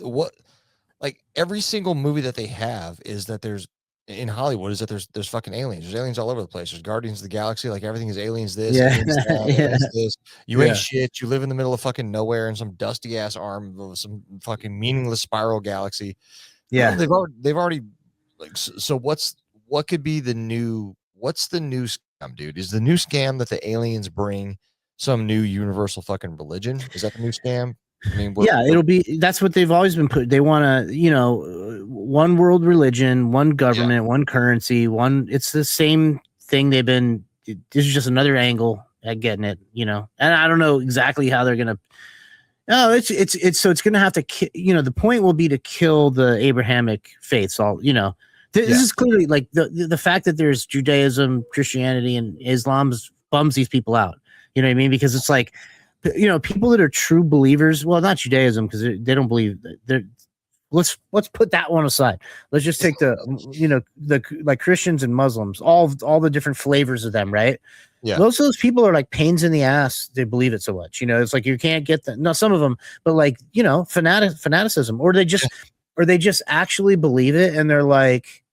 Like every single movie that they have is that there's in Hollywood is that there's fucking aliens. There's aliens all over the place. There's Guardians of the Galaxy. Like everything is aliens. This, aliens that, aliens this. You ain't shit. You live in the middle of fucking nowhere in some dusty ass arm of some fucking meaningless spiral galaxy. Yeah, they've already like. So what could be the new? What's the new scam, dude? Is the new scam that the aliens bring some new universal fucking religion? Is that the new scam? I mean, it'll be. That's what they've always been put. They want to, one world religion, one government, one currency, one. It's the same thing. They've been. This is just another angle at getting it, and I don't know exactly how they're gonna. No, it's so it's gonna have to. The point will be to kill the Abrahamic faiths. All This is clearly like the fact that there's Judaism, Christianity, and Islam bums these people out. You know what I mean? Because it's like. People that are true believers, well, not Judaism because they don't believe that. Let's put that one aside. Let's just take the like Christians and Muslims, all the different flavors of them, right? Yeah. Most of those people are like pains in the ass. They believe it so much, it's like you can't get that. No, some of them, but like fanaticism, or they just actually believe it, and they're like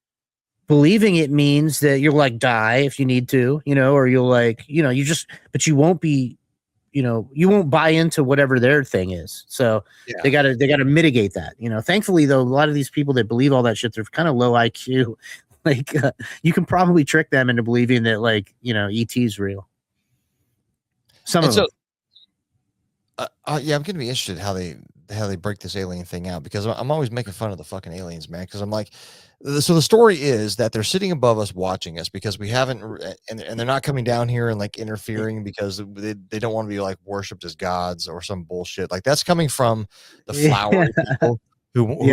believing it means that you'll like die if you need to, or you'll like but you won't be. You won't buy into whatever their thing is. So they gotta mitigate that. Thankfully though, a lot of these people that believe all that shit, they're kind of low IQ. Like you can probably trick them into believing that ET's real. Some of them. I'm gonna be interested how they break this alien thing out, because I'm always making fun of the fucking aliens, man. Because I'm like, So the story is that they're sitting above us watching us because we haven't and they're not coming down here and like interfering because they don't want to be like worshipped as gods or some bullshit. Like that's coming from the flowery people who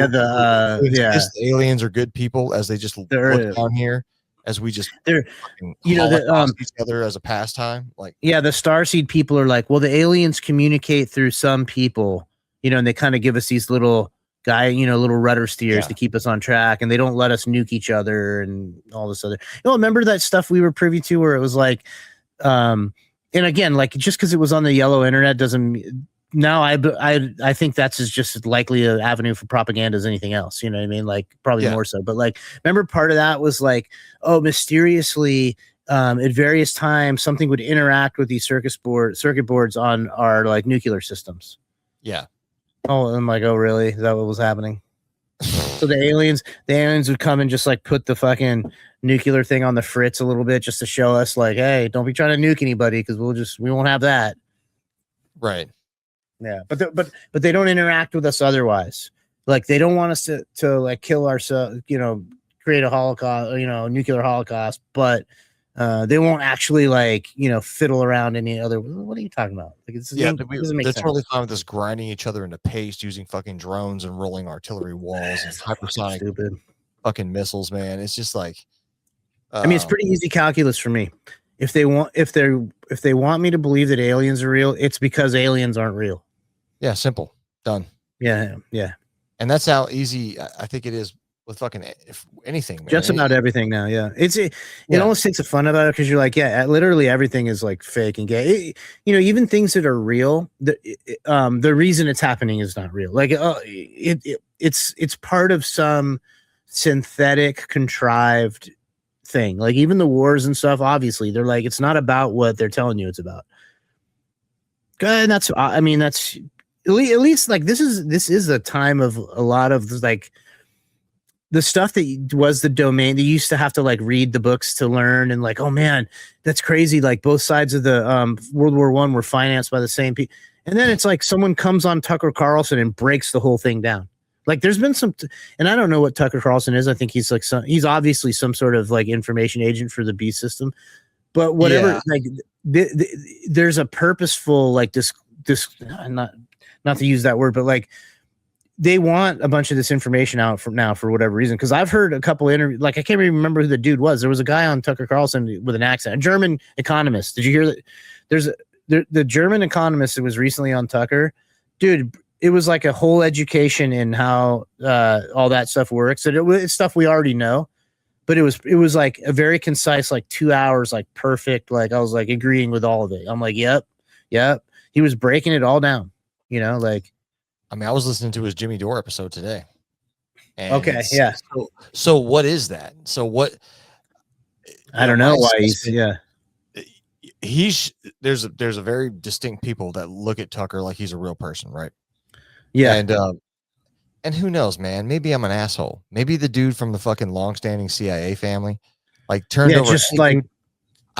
insist aliens are good people as they just look down here as we just holocaust each other as a pastime. Like the Starseed people are like, well, the aliens communicate through some people, and they kind of give us these little little rudder steers to keep us on track, and they don't let us nuke each other and all this other. Remember that stuff we were privy to where it was like, and again, like just because it was on the yellow internet doesn't. Now I think that's just as likely an avenue for propaganda as anything else. You know what I mean? Like probably more so. But like, remember part of that was like, oh, mysteriously, at various times something would interact with these circuit boards on our like nuclear systems. Yeah. Oh, I'm like, oh, really? Is that what was happening? So the aliens would come and just like put the fucking nuclear thing on the fritz a little bit just to show us like, hey, don't be trying to nuke anybody because we won't have that. Right. Yeah, but they don't interact with us otherwise. Like they don't want us to like kill ourselves, create a holocaust, nuclear holocaust, but they won't actually like fiddle around any other. What are you talking about? Like they're totally fine with this grinding each other into paste using fucking drones and rolling artillery walls and hypersonic stupid fucking missiles, man. It's just like I mean, it's pretty easy calculus for me. If they want me to believe that aliens are real, it's because aliens aren't real. Yeah, simple. Done. Yeah. And that's how easy I think it is with fucking anything, man. Just about everything now, yeah. It almost takes the fun about it because you're like, literally everything is like fake and gay. Even things that are real, the reason it's happening is not real. Like, it's part of some synthetic, contrived thing. Like even the wars and stuff, obviously, they're like, it's not about what they're telling you it's about. Good. That's at least like this is a time of a lot of like the stuff that was the domain. They used to have to like read the books to learn and like, oh man, that's crazy. Like both sides of the World War I were financed by the same people. And then it's like someone comes on Tucker Carlson and breaks the whole thing down. Like there's been and I don't know what Tucker Carlson is. I think he's like he's obviously some sort of like information agent for the B system, but whatever, like there's a purposeful, like this, not to use that word, but like they want a bunch of this information out from now for whatever reason. Cause I've heard a couple interviews, like I can't even remember who the dude was. There was a guy on Tucker Carlson with an accent, a German economist. Did you hear that? There's the German economist that was recently on Tucker, dude. It was like a whole education in how all that stuff works. And it's stuff we already know, but it was like a very concise, like 2 hours, like perfect. Like I was like agreeing with all of it. I'm like, yep. He was breaking it all down. Like, I mean, I was listening to his Jimmy Dore episode today. And okay, yeah. So what is that? So what? I don't know why there's a very distinct people that look at Tucker like he's a real person, right? Yeah. And who knows, man? Maybe I'm an asshole. Maybe the dude from the fucking long-standing CIA family, like turned over, just like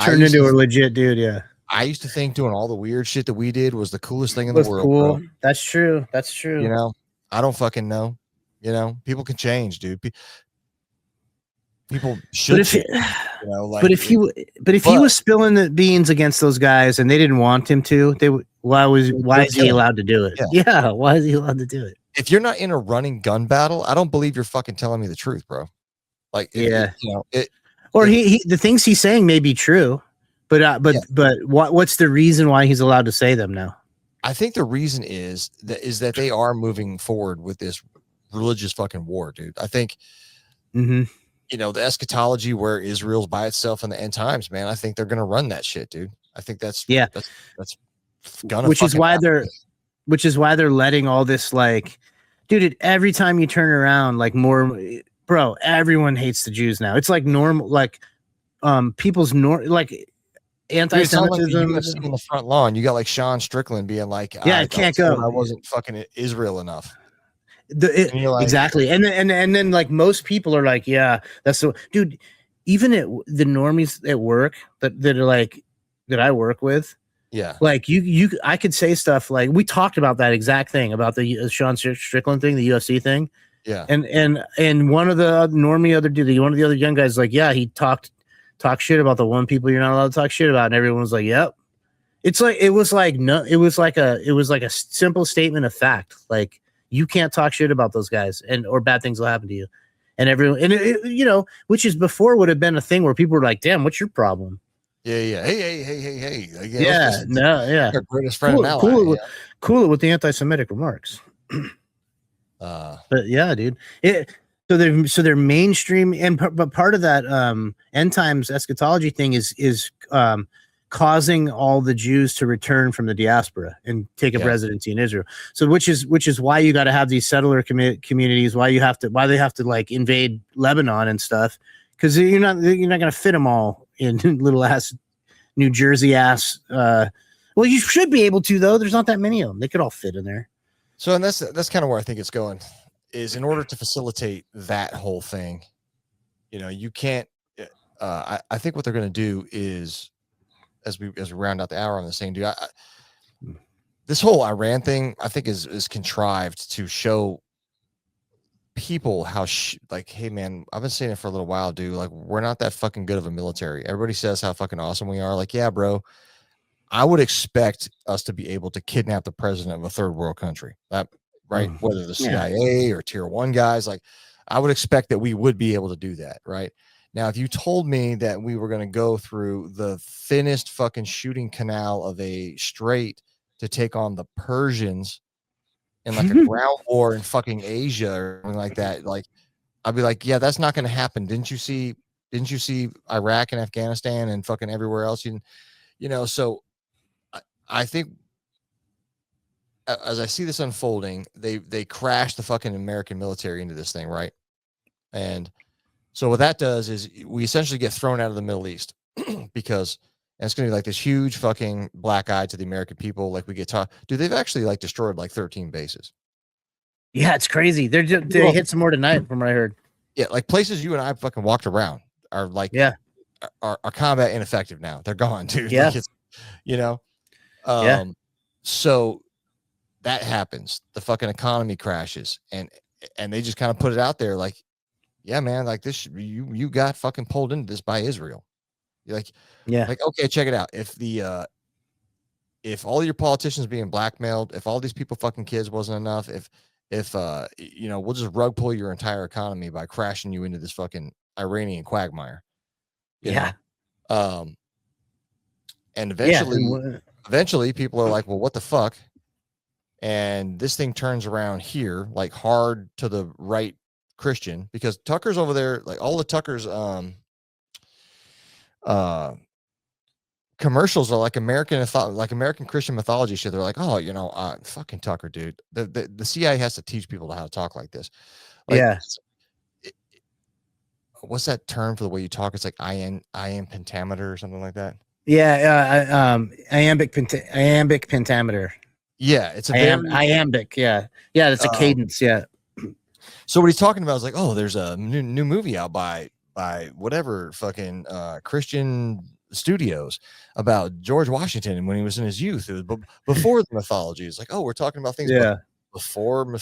turned into a legit dude. Yeah. I used to think doing all the weird shit that we did was the coolest thing in the world. Cool. Bro. That's true. I don't fucking know. People can change, dude. People should. But if he was spilling the beans against those guys and they didn't want him to, why is he allowed to do it? Yeah. Why is he allowed to do it? If you're not in a running gun battle, I don't believe you're fucking telling me the truth, bro. Like, the things he's saying may be true. But what's the reason why he's allowed to say them now? I think the reason is that they are moving forward with this religious fucking war, dude. I think, the eschatology where Israel's by itself in the end times, man. I think they're gonna run that shit, dude. I think that's gonna. Which is why they're letting all this like, dude. Every time you turn around, like more, bro. Everyone hates the Jews now. It's like normal, like, people's like. Anti-Semitism in the front lawn. You got like Sean Strickland being like, I can't go. I wasn't fucking Israel enough. Exactly. And then like most people are like, yeah, that's so, dude. Even the normies at work that are like that I work with. Yeah. Like I could say stuff like we talked about that exact thing about the Sean Strickland thing, the UFC thing. Yeah. And one of the normie other dude, one of the other young guys, like, yeah, he talked shit about the one people you're not allowed to talk shit about, and everyone was like, yep. It was like a simple statement of fact. Like, you can't talk shit about those guys, or bad things will happen to you. And everyone, and which is before would have been a thing where people were like, damn, what's your problem? Yeah. Hey. Like, Yeah. Our greatest friend and ally. Cool it with the anti-Semitic remarks. But yeah, dude. So they're mainstream, but part of that end times eschatology thing is causing all the Jews to return from the diaspora and take up residency in Israel. So which is why you got to have these settler communities, why they have to like invade Lebanon and stuff, because you're not going to fit them all in little ass New Jersey ass. Well, you should be able to, though. There's not that many of them. They could all fit in there. So, and that's kind of where I think it's going, is in order to facilitate that whole thing, you can't. I think what they're going to do is, as we round out the hour on this thing, dude, this whole Iran thing, I think is contrived to show people how like, hey man, I've been saying it for a little while, dude. Like, we're not that fucking good of a military. Everybody says how fucking awesome we are. Like, yeah, bro. I would expect us to be able to kidnap the president of a third world country, right? Whether the CIA or tier 1 guys, like, I would expect that we would be able to do that, right? Now, if you told me that we were going to go through the thinnest fucking shooting canal of a strait to take on the Persians in like a ground war in fucking Asia or something like that, like, I'd be like, yeah, that's not going to happen. Didn't you see Iraq and Afghanistan and fucking everywhere else? So I think as I see this unfolding, they crash the fucking American military into this thing, right? And so what that does is we essentially get thrown out of the Middle East because it's going to be like this huge fucking black eye to the American people. Like, we get taught, dude, they've actually like destroyed like 13 bases. Yeah, it's crazy. They hit some more tonight from what I heard. Yeah, like places you and I fucking walked around are like, are combat ineffective now. They're gone, dude. Yeah. Like, it's, so that happens. The fucking economy crashes, and they just kind of put it out there like, yeah, man, like this, you got fucking pulled into this by Israel. You're like, yeah, like, okay, check it out. If all your politicians being blackmailed, if all these people fucking kids wasn't enough, if we'll just rug pull your entire economy by crashing you into this fucking Iranian quagmire. You know? And eventually people are like, well, what the fuck? And this thing turns around here, like hard to the right Christian, because Tucker's over there, like all the Tucker's commercials are like American Christian mythology shit. They're like, oh, fucking Tucker, dude. The CIA has to teach people how to talk like this. Like, what's that term for the way you talk? It's like IM pentameter or something like that. Yeah, iambic pentameter. Yeah, it's a iambic. Yeah, it's a cadence. Yeah. So what he's talking about is like, oh, there's a new movie out by whatever fucking Christian studios about George Washington when he was in his youth. It was before the mythology. It's like, oh, we're talking about things before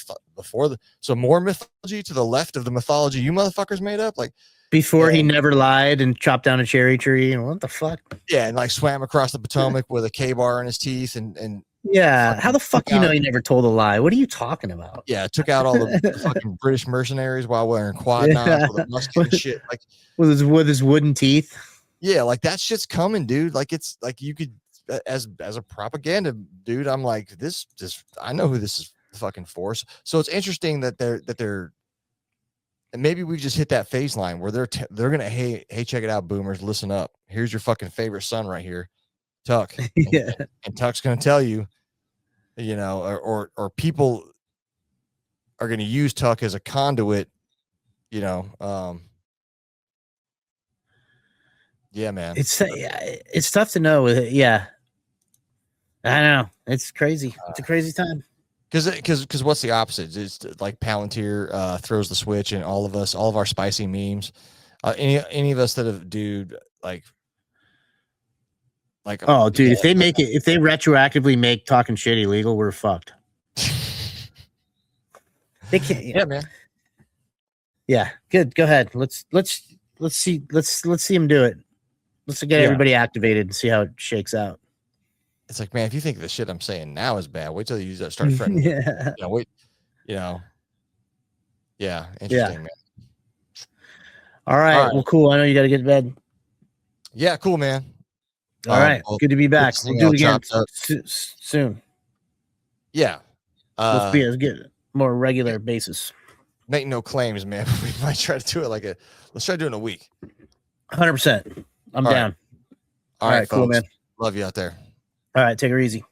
so more mythology to the left of the mythology you motherfuckers made up, like before he never lied and chopped down a cherry tree and what the fuck? Yeah, and like swam across the Potomac with a K-bar in his teeth and yeah, how the fuck he never told a lie? What are you talking about? Yeah, took out all the fucking British mercenaries while wearing quad knives with a musket and shit, like with his wooden teeth. Yeah, like that shit's coming, dude. Like, it's like you could, as a propaganda dude, I'm like, this I know who this is fucking for. So it's interesting that they're and maybe we just hit that phase line where they're gonna, hey, check it out, boomers, listen up. Here's your fucking favorite son right here, Tuck. And Tuck's gonna tell you, or people are gonna use Tuck as a conduit, yeah, man. It's tough to know. Yeah, I know. It's crazy. It's a crazy time. Because what's the opposite? It's like Palantir throws the switch, and all of our spicy memes, any of us that have, dude, like oh, dude, if they retroactively make talking shit illegal, we're fucked. They can't. Yeah, man. Yeah, good. Go ahead. Let's see him do it. Let's get everybody activated and see how it shakes out. It's like, man, if you think the shit I'm saying now is bad, wait till you start threatening. Yeah. You know, wait. You know. Yeah. Interesting, man. All right. Well, cool. I know you got to get to bed. Yeah. Cool, man. All right. Well, good to be back. We'll do it again soon. Yeah. Let's get more regular basis. Make no claims, man. We might try to do it let's try to do it in a week. 100%. I'm down. All right, cool, folks. man. Love you out there. All right. Take her easy.